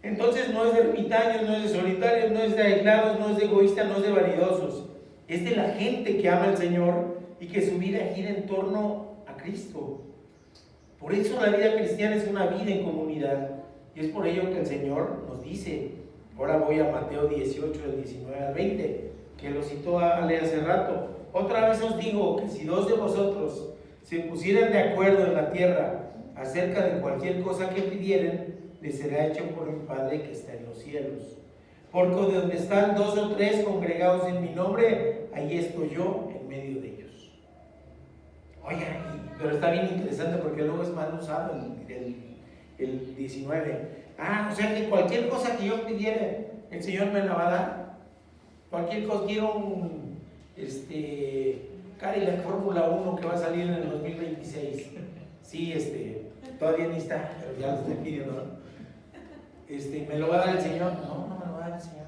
Entonces no es de ermitaños, no es de solitarios, no es de aislados, no es de egoístas, no es de vanidosos. Es de la gente que ama al Señor y que su vida gira en torno a Cristo. Por eso la vida cristiana es una vida en comunidad. Y es por ello que el Señor nos dice, ahora voy a Mateo 18, del 19 al 20, que lo citó Ale hace rato. Otra vez os digo que si dos de vosotros se pusieran de acuerdo en la tierra acerca de cualquier cosa que pidieren, les será hecho por mi Padre que está en los cielos. Porque donde están dos o tres congregados en mi nombre, ahí estoy yo en medio de ellos. Oye, pero está bien interesante porque luego es mal usado el 19. O sea que cualquier cosa que yo pidiera, el Señor me la va a dar. Cualquier cosa, quiero un Cadillac Fórmula 1 que va a salir en el 2026. Sí, todavía ni está, pero ya lo estoy pidiendo, ¿no? ¿Me lo va a dar el Señor? No, no me lo va a dar el Señor.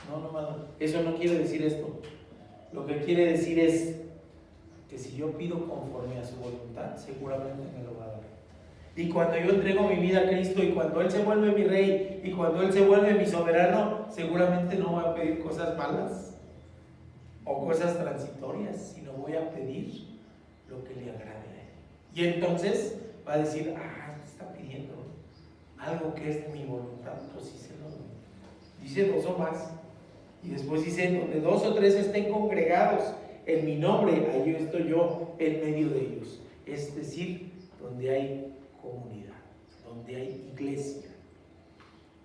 No me va a dar. Eso no quiere decir esto. Lo que quiere decir es que si yo pido conforme a su voluntad, seguramente me lo va a dar. Y cuando yo entrego mi vida a Cristo y cuando Él se vuelve mi Rey y cuando Él se vuelve mi soberano, seguramente no voy a pedir cosas malas o cosas transitorias, sino voy a pedir lo que le agrade a Él. Y entonces va a decir, está pidiendo algo que es de mi voluntad, pues sí se lo doy. Dice dos o más. Y después dice, donde dos o tres estén congregados en mi nombre, ahí estoy yo en medio de ellos. Es decir, donde hay comunidad, donde hay iglesia.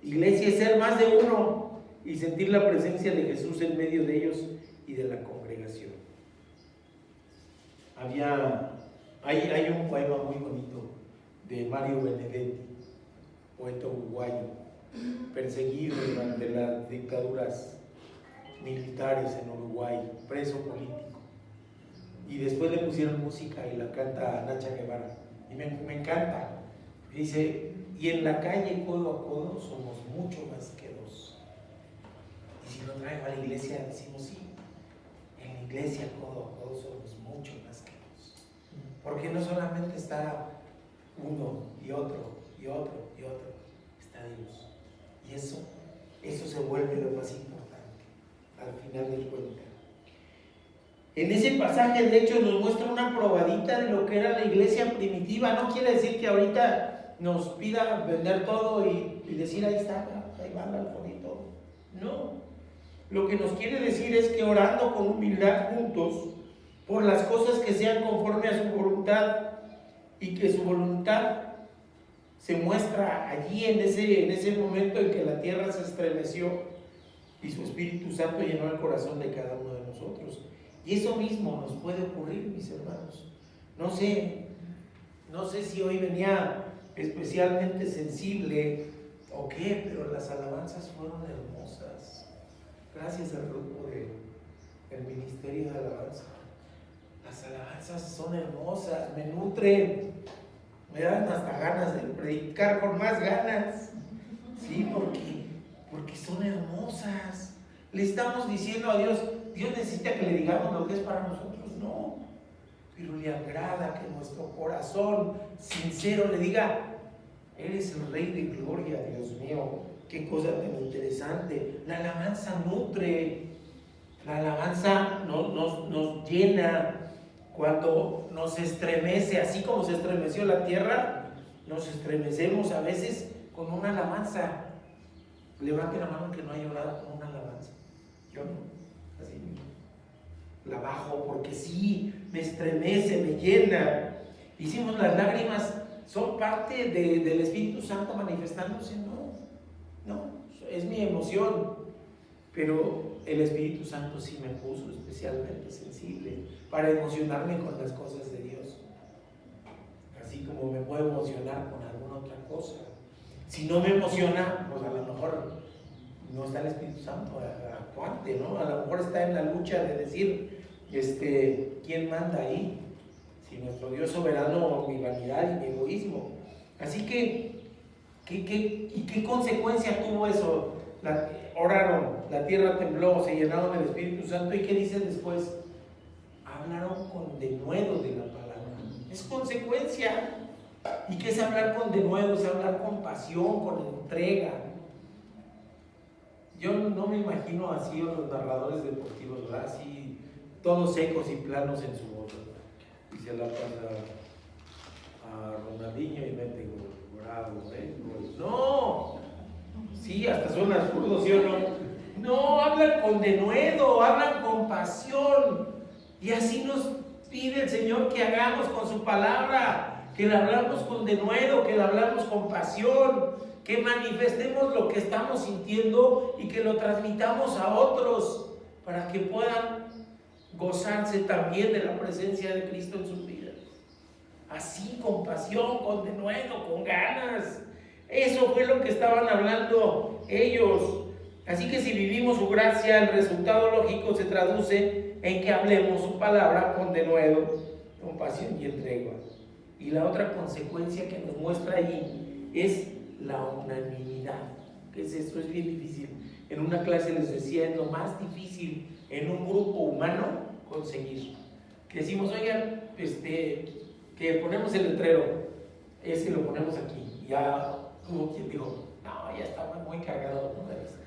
Iglesia es ser más de uno y sentir la presencia de Jesús en medio de ellos y de la congregación. Hay un poema muy bonito de Mario Benedetti, poeta uruguayo, perseguido durante las dictaduras militares en Uruguay, preso político. Y después le pusieron música y la canta Nacha Guevara. Y me encanta. Dice, y en la calle codo a codo somos mucho más que dos. Y si lo traigo a la iglesia decimos sí. En la iglesia codo a codo somos mucho más que dos. Porque no solamente está uno y otro y otro y otro, está Dios. Y eso se vuelve lo más importante al final del cuento. En ese pasaje, de hecho, nos muestra una probadita de lo que era la iglesia primitiva. No quiere decir que ahorita nos pida vender todo y decir, ahí está, ahí va el alfonito. No. Lo que nos quiere decir es que orando con humildad juntos por las cosas que sean conforme a su voluntad y que su voluntad se muestra allí en ese momento en que la tierra se estremeció y su Espíritu Santo llenó el corazón de cada uno de nosotros. Y eso mismo nos puede ocurrir, mis hermanos. No sé si hoy venía especialmente sensible o qué, pero las alabanzas fueron hermosas. Gracias al grupo del Ministerio de Alabanza. Las alabanzas son hermosas, me nutren, me dan hasta ganas de predicar con más ganas. Sí, porque son hermosas. Le estamos diciendo a Dios necesita que le digamos lo que es para nosotros, no. Pero le agrada que nuestro corazón sincero le diga, eres el Rey de Gloria, Dios mío. Qué cosa tan interesante. La alabanza nutre, la alabanza nos llena. Cuando nos estremece, así como se estremeció la tierra, nos estremecemos a veces con una alabanza. Levante la mano que no ha llorado con una alabanza. Yo no, así mismo. La bajo porque sí, me estremece, me llena. Hicimos las lágrimas, son parte del Espíritu Santo manifestándose. No, es mi emoción. Pero el Espíritu Santo sí me puso especialmente sensible para emocionarme con las cosas de Dios. Así como me muevo emocionar con alguna otra cosa. Si no me emociona, pues a lo mejor no está el Espíritu Santo actuante, ¿no? A lo mejor está en la lucha de decir, ¿quién manda ahí? Si nuestro Dios soberano, mi vanidad y mi egoísmo. Así que, ¿qué consecuencia tuvo eso? Oraron, la tierra tembló, se llenaron del Espíritu Santo. ¿Y qué dice después? Hablaron con denuedo de la palabra. Es consecuencia. ¿Y qué es hablar con denuedo? Es hablar con pasión, con entrega. Yo no me imagino así a los narradores deportivos, ¿verdad? Así, todos secos y planos en su voz, ¿verdad? Y se la pasa a Ronaldinho y mete gol, bravo, gol. ¡No! Sí, hasta suena absurdo, ¿sí o no? No, hablan con denuedo, hablan con pasión. Y así nos pide el Señor que hagamos con su palabra, que la hablamos con denuedo, que la hablamos con pasión, que manifestemos lo que estamos sintiendo y que lo transmitamos a otros para que puedan gozarse también de la presencia de Cristo en sus vidas. Así, con pasión, con denuedo, con ganas. Eso fue lo que estaban hablando ellos. Así que si vivimos su gracia, el resultado lógico se traduce en que hablemos su palabra con denuedo, con pasión y entrega. Y la otra consecuencia que nos muestra allí es la unanimidad. ¿Qué es esto? Es bien difícil. En una clase les decía, es lo más difícil en un grupo humano conseguir. Que decimos, oigan, que ponemos el letrero, ese lo ponemos aquí. Ya hubo quien dijo, no, ya está muy cargado de revista.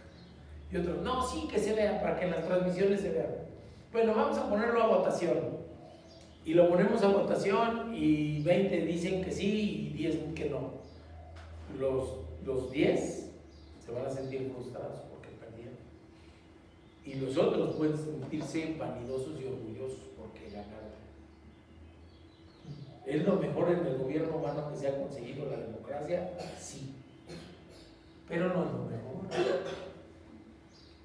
Y otro, no, sí, que se vea, para que en las transmisiones se vea. Bueno, vamos a ponerlo a votación. Y lo ponemos a votación y 20 dicen que sí y 10 que no. Los 10 se van a sentir frustrados porque perdieron. Y los otros pueden sentirse vanidosos y orgullosos porque ganaron. ¿Es lo mejor en el gobierno humano que se ha conseguido la democracia? Sí. Pero no es lo mejor.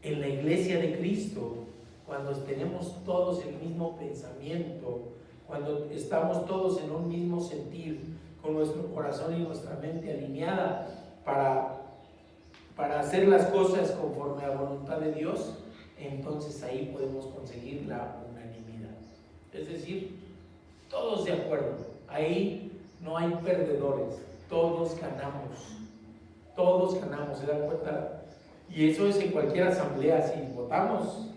En la iglesia de Cristo, cuando tenemos todos el mismo pensamiento, cuando estamos todos en un mismo sentir, con nuestro corazón y nuestra mente alineada para hacer las cosas conforme a la voluntad de Dios, entonces ahí podemos conseguir la unanimidad. Es decir, todos de acuerdo. Ahí no hay perdedores, todos ganamos. Todos ganamos, ¿se dan cuenta? Y eso es en cualquier asamblea. Si votamos,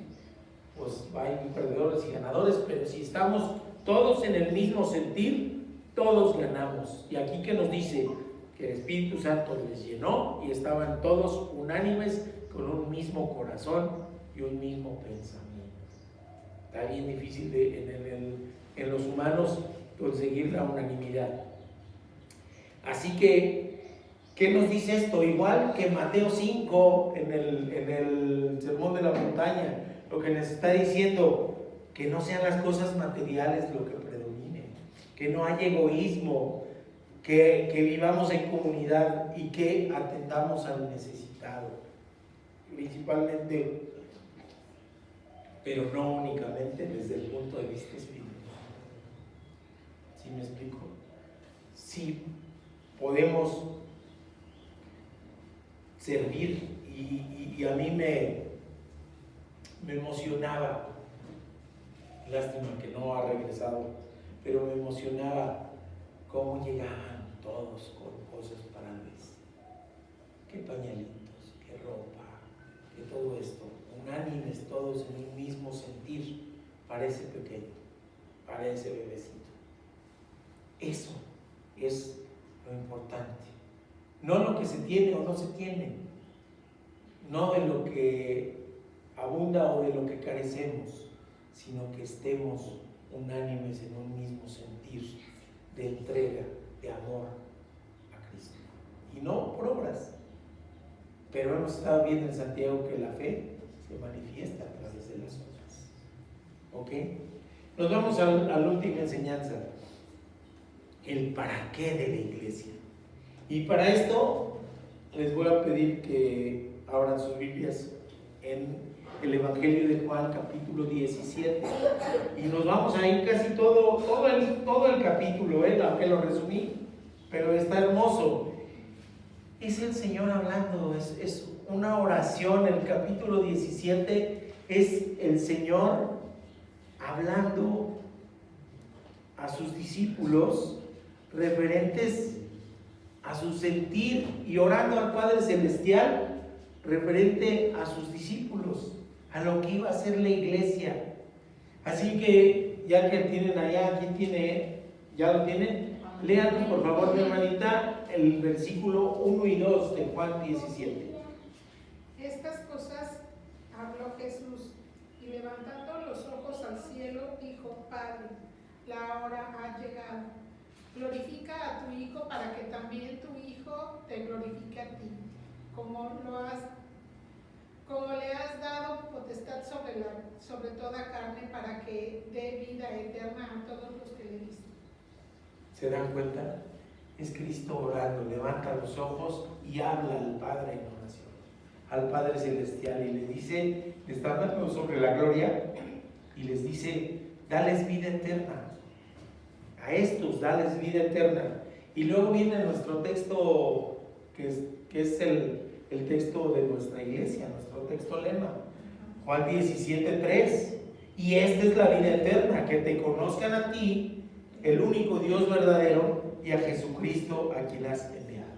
pues hay perdedores y ganadores, pero si estamos todos en el mismo sentir, todos ganamos. Y aquí que nos dice que el Espíritu Santo les llenó y estaban todos unánimes con un mismo corazón y un mismo pensamiento. Está bien difícil en los humanos conseguir la unanimidad. Así que, ¿qué nos dice esto? Igual que Mateo 5 en el Sermón de la Montaña, lo que nos está diciendo, que no sean las cosas materiales lo que predomine, que no haya egoísmo, que vivamos en comunidad y que atendamos al necesitado, principalmente, pero no únicamente desde el punto de vista espiritual. ¿Sí me explico? Sí podemos servir y a mí me emocionaba. Lástima que no ha regresado, pero me emocionaba cómo llegaban todos con cosas para Luis. Qué pañalitos, qué ropa, qué todo esto, unánimes todos en un mismo sentir, parece pequeño, parece bebecito. Eso es lo importante. No lo que se tiene o no se tiene, no de lo que abunda o de lo que carecemos, sino que estemos unánimes en un mismo sentir de entrega, de amor a Cristo. Y no por obras, pero hemos estado viendo en Santiago que la fe se manifiesta a través de las obras. ¿Ok? Nos vamos a la última enseñanza, el para qué de la iglesia. Y para esto les voy a pedir que abran sus Biblias en el Evangelio de Juan, capítulo 17, y nos vamos a ir casi todo el capítulo, aunque lo resumí, pero está hermoso. Es el Señor hablando, es una oración. El capítulo 17 es el Señor hablando a sus discípulos referentes a su sentir y orando al Padre Celestial referente a sus discípulos, a lo que iba a ser la iglesia. Así que ya que tienen allá, ¿quién tiene? ¿Ya lo tienen? Léanos por favor, mi hermanita, el versículo 1 y 2 de Juan 17. Estas cosas habló Jesús, y levantando los ojos al cielo, dijo: Padre, la hora ha llegado. Glorifica a tu Hijo para que también tu Hijo te glorifique a ti, como le has dado potestad sobre toda carne, para que dé vida eterna a todos los que le diste. ¿Se dan cuenta? Es Cristo orando, levanta los ojos y habla al Padre en oración, al Padre Celestial, y le dice, le está hablando sobre la gloria, y les dice: dales vida eterna. A estos, dales vida eterna. Y luego viene nuestro texto, que es el texto de nuestra iglesia, nuestro texto lema, Juan 17:3. Y esta es la vida eterna, que te conozcan a ti, el único Dios verdadero, y a Jesucristo a quien has enviado.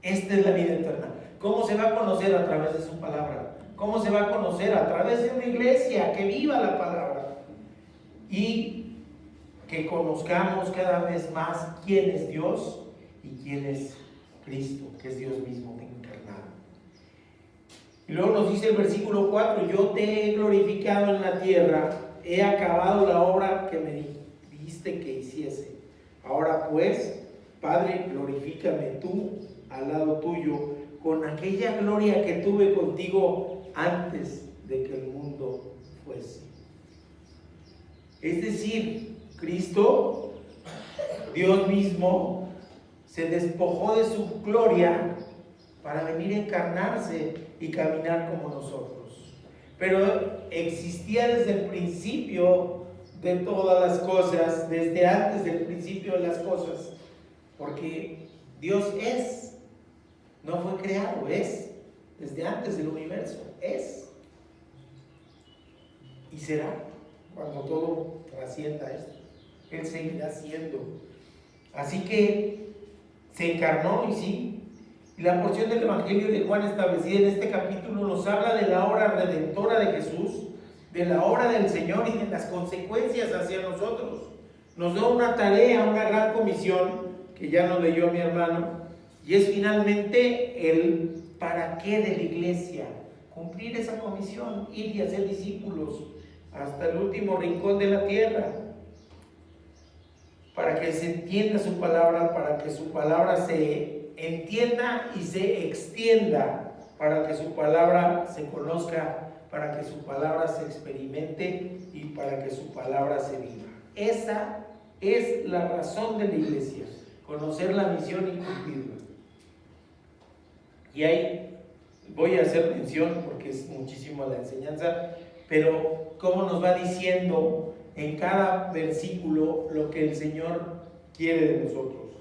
Esta es la vida eterna. ¿Cómo se va a conocer? A través de su palabra. ¿Cómo se va a conocer? A través de una iglesia que viva la palabra y que conozcamos cada vez más quién es Dios y quién es Cristo, que es Dios mismo encarnado. Y luego nos dice el versículo 4: yo te he glorificado en la tierra, he acabado la obra que me dijiste que hiciese. Ahora pues, Padre, glorifícame tú al lado tuyo con aquella gloria que tuve contigo antes de que el mundo fuese. Es decir, Cristo, Dios mismo, se despojó de su gloria para venir a encarnarse y caminar como nosotros. Pero existía desde el principio de todas las cosas, desde antes del principio de las cosas, porque Dios es, no fue creado, es, desde antes del universo, es, y será cuando todo trascienda esto. Él seguirá siendo. Así que se encarnó, y sí. Y la porción del Evangelio de Juan establecida en este capítulo nos habla de la obra redentora de Jesús, de la obra del Señor y de las consecuencias hacia nosotros. Nos da una tarea, una gran comisión, que ya nos leyó mi hermano, y es finalmente el para qué de la iglesia. Cumplir esa comisión, ir y hacer discípulos hasta el último rincón de la tierra, para que se entienda su palabra, para que su palabra se entienda y se extienda, para que su palabra se conozca, para que su palabra se experimente y para que su palabra se viva. Esa es la razón de la iglesia, conocer la misión y cumplirla. Y ahí voy a hacer mención, porque es muchísimo la enseñanza, pero cómo nos va diciendo en cada versículo lo que el Señor quiere de nosotros.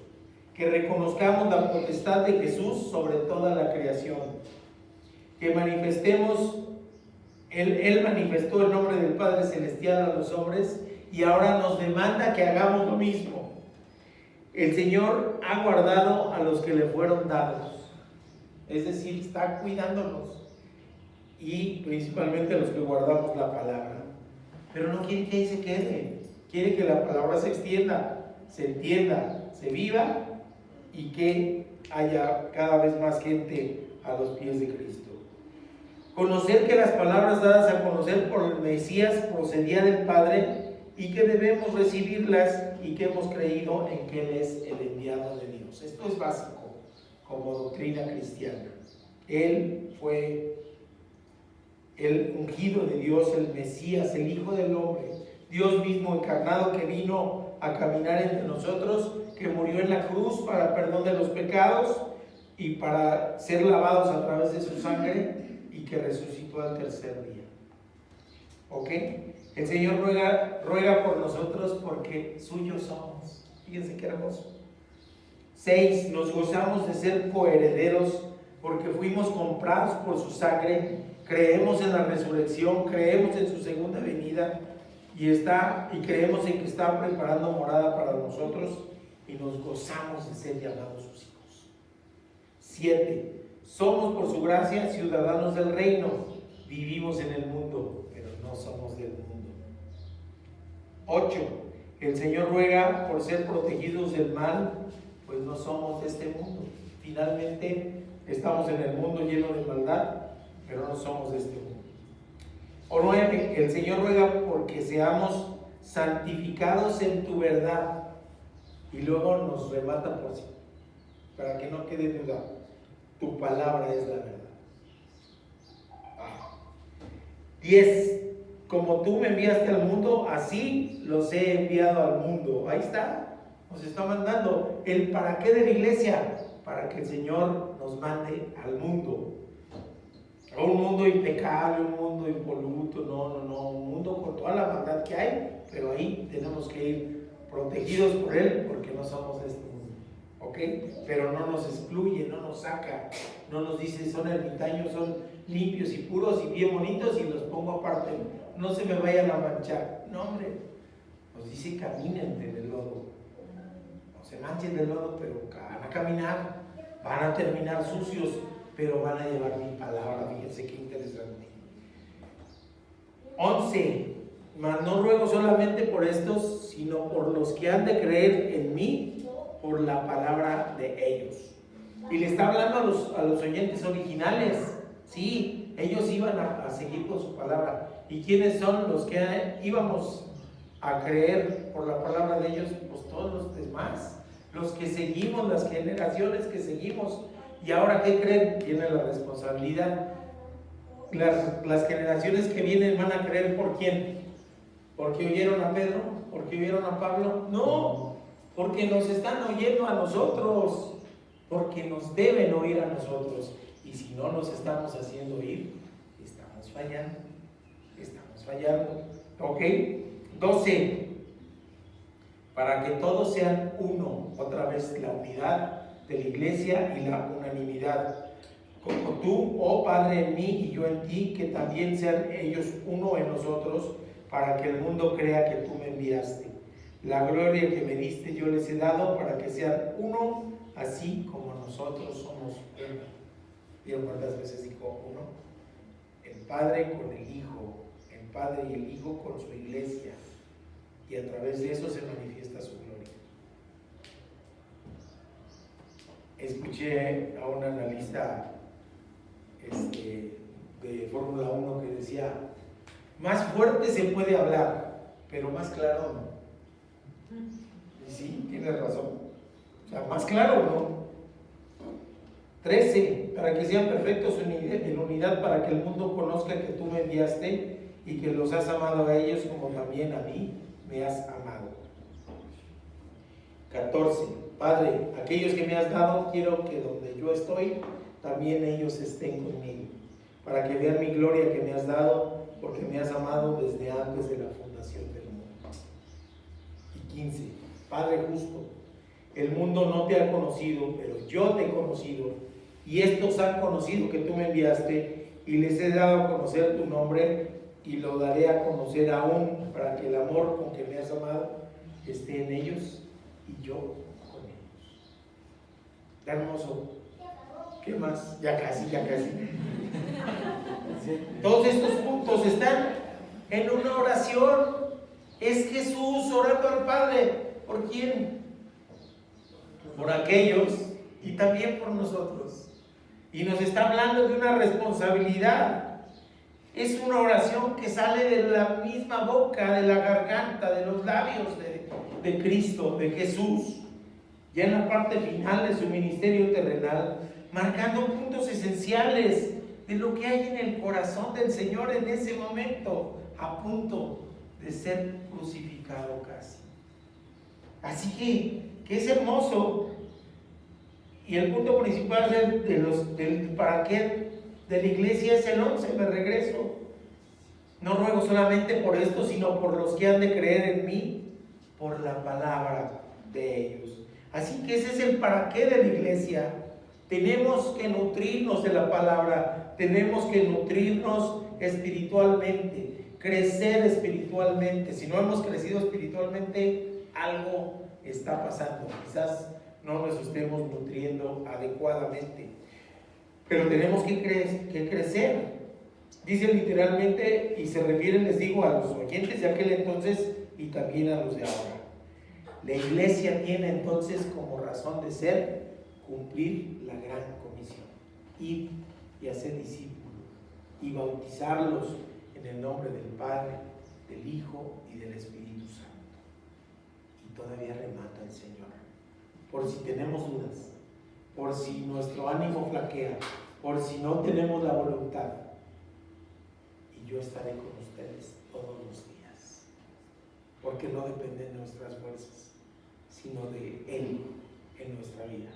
Que reconozcamos la potestad de Jesús sobre toda la creación. Que manifestemos, Él manifestó el nombre del Padre Celestial a los hombres y ahora nos demanda que hagamos lo mismo. El Señor ha guardado a los que le fueron dados. Es decir, está cuidándonos. Y principalmente a los que guardamos la palabra. Pero no quiere que ahí se quede. Quiere que la palabra se extienda, se entienda, se viva y que haya cada vez más gente a los pies de Cristo. Conocer que las palabras dadas a conocer por el Mesías procedían del Padre y que debemos recibirlas y que hemos creído en que Él es el enviado de Dios. Esto es básico como doctrina cristiana. Él fue el ungido de Dios, el Mesías, el Hijo del Hombre, Dios mismo encarnado, que vino a caminar entre nosotros, que murió en la cruz para perdón de los pecados y para ser lavados a través de su sangre, y que resucitó al tercer día. ¿Ok? El Señor ruega por nosotros porque suyos somos. Fíjense qué hermoso. 6. Nos gozamos de ser coherederos porque fuimos comprados por su sangre, creemos en la resurrección, creemos en su segunda venida y creemos en que está preparando morada para nosotros y nos gozamos de ser llamados sus hijos. 7. Somos por su gracia ciudadanos del reino, vivimos en el mundo, pero no somos del mundo. 8. El Señor ruega por ser protegidos del mal, pues no somos de este mundo. Finalmente estamos en el mundo lleno de maldad, pero no somos de este mundo. 9. El Señor ruega porque seamos santificados en tu verdad. Y luego nos remata por sí, para que no quede duda. Tu palabra es la verdad. 10. Como tú me enviaste al mundo, así los he enviado al mundo. Ahí está, nos está mandando. ¿El para qué de la iglesia? Para que el Señor nos mande al mundo. A un mundo impecable, un mundo impoluto, no, un mundo con toda la maldad que hay, pero ahí tenemos que ir protegidos por Él, porque no somos de este mundo, ¿ok? Pero no nos excluye, no nos saca, no nos dice son ermitaños, son limpios y puros y bien bonitos y los pongo aparte, no se me vayan a manchar. No, hombre, nos dice caminen del lodo, no se manchen del lodo, pero van a caminar, van a terminar sucios, pero van a llevar mi palabra. Fíjense qué interesante. 11. Mas no ruego solamente por estos, sino por los que han de creer en mí por la palabra de ellos. Y le está hablando a los oyentes originales. Sí, ellos iban a seguir con su palabra. ¿Y quiénes son los que íbamos a creer por la palabra de ellos? Pues todos los demás, los que seguimos, las generaciones que seguimos. Y ahora, ¿qué creen? Tiene la responsabilidad. Las generaciones que vienen van a creer ¿por quién? ¿Porque oyeron a Pedro? ¿Porque oyeron a Pablo? No, porque nos están oyendo a nosotros, porque nos deben oír a nosotros. Y si no nos estamos haciendo oír, estamos fallando. ¿Ok? 12. Para que todos sean uno, otra vez la unidad de la iglesia y la unanimidad, como tú, oh Padre, en mí y yo en ti, que también sean ellos uno en nosotros, para que el mundo crea que tú me enviaste. La gloria que me diste yo les he dado, para que sean uno, así como nosotros somos uno. ¿Vieron cuántas veces dijo uno? El Padre con el Hijo, el Padre y el Hijo con su iglesia, y a través de eso se manifiesta su gloria. Escuché a un analista de Fórmula 1 que decía, más fuerte se puede hablar, pero más claro no. Y sí, tienes razón. O sea, más claro no. 13. Para que sean perfectos en unidad, para que el mundo conozca que tú me enviaste y que los has amado a ellos como también a mí me has amado. 14. Padre, aquellos que me has dado, quiero que donde yo estoy, también ellos estén conmigo, para que vean mi gloria que me has dado, porque me has amado desde antes de la fundación del mundo. Y 15. Padre justo, el mundo no te ha conocido, pero yo te he conocido, y estos han conocido que tú me enviaste, y les he dado a conocer tu nombre, y lo daré a conocer aún, para que el amor con que me has amado esté en ellos, y yo con ellos. Está hermoso. ¿Qué más? Ya casi. Todos estos puntos están en una oración. Es Jesús orando al Padre. ¿Por quién? Por aquellos y también por nosotros. Y nos está hablando de una responsabilidad. Es una oración que sale de la misma boca, de la garganta, de los labios de Cristo, de Jesús, ya en la parte final de su ministerio terrenal, marcando puntos esenciales de lo que hay en el corazón del Señor en ese momento, a punto de ser crucificado casi. Así que es hermoso. Y el punto principal del para qué de la iglesia es el 11, me regreso. No ruego solamente por esto, sino por los que han de creer en mí, por la palabra de ellos. Así que ese es el para qué de la iglesia. Tenemos que nutrirnos de la palabra, tenemos que nutrirnos espiritualmente, crecer espiritualmente. Si no hemos crecido espiritualmente, algo está pasando. Quizás no nos estemos nutriendo adecuadamente, pero tenemos que crecer. Dice literalmente, y se refiere, les digo, a los oyentes de aquel entonces y también a los de ahora. La iglesia tiene entonces como razón de ser cumplir la gran comisión, ir y hacer discípulos y bautizarlos en el nombre del Padre, del Hijo y del Espíritu Santo. Y todavía remata el Señor, por si tenemos dudas, por si nuestro ánimo flaquea, por si no tenemos la voluntad, y yo estaré con ustedes todos los días, porque no depende de nuestras fuerzas, sino de Él en nuestra vida.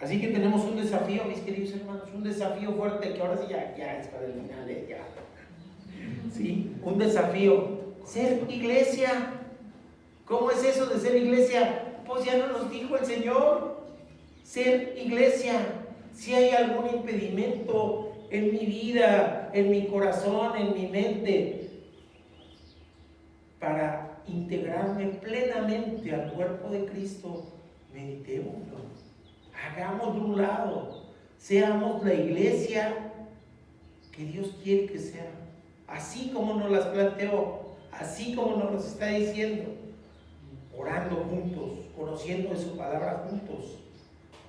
Así que tenemos un desafío, mis queridos hermanos, un desafío fuerte, que ahora sí ya es para el final, ya. Sí, un desafío, ser iglesia. ¿Cómo es eso de ser iglesia? Pues ya no nos dijo el Señor, ser iglesia. Si hay algún impedimento en mi vida, en mi corazón, en mi mente, para integrarme plenamente al cuerpo de Cristo, meditémoslo. Hagamos de un lado, seamos la iglesia que Dios quiere que sea, así como nos las planteó, así como nos las está diciendo, orando juntos, conociendo de su palabra juntos,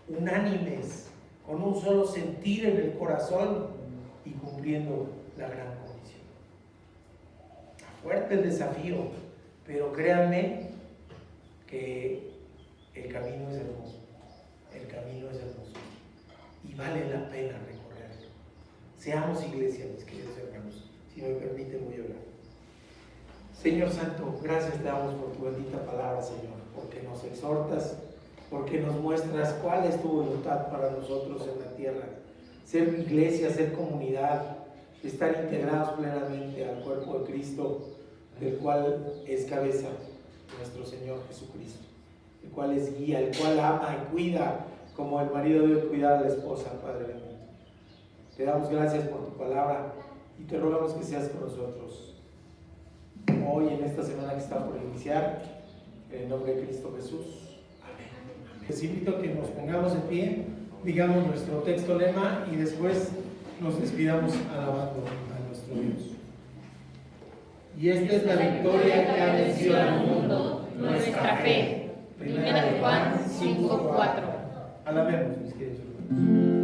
unánimes, con un solo sentir en el corazón y cumpliendo la gran comisión. Fuerte el desafío, pero créanme que el camino es hermoso. El camino es hermoso y vale la pena recorrerlo. Seamos iglesia, mis queridos hermanos. Si me permiten, voy a orar. Señor Santo, gracias te damos por tu bendita palabra, Señor, porque nos exhortas, porque nos muestras cuál es tu voluntad para nosotros en la tierra. Ser iglesia, ser comunidad, estar integrados plenamente al cuerpo de Cristo, del cual es cabeza nuestro Señor Jesucristo, el cual es guía, el cual ama y cuida como el marido debe cuidar a la esposa, Padre bendito. Te damos gracias por tu palabra y te rogamos que seas con nosotros hoy, en esta semana que está por iniciar, en el nombre de Cristo Jesús. Amén. Les invito a que nos pongamos de pie, digamos nuestro texto lema y después nos despidamos alabando a nuestro Dios. Y esta es la victoria que ha vencido al mundo, nuestra fe. Primera de Juan 5:4. Alabemos, mis queridos hermanos.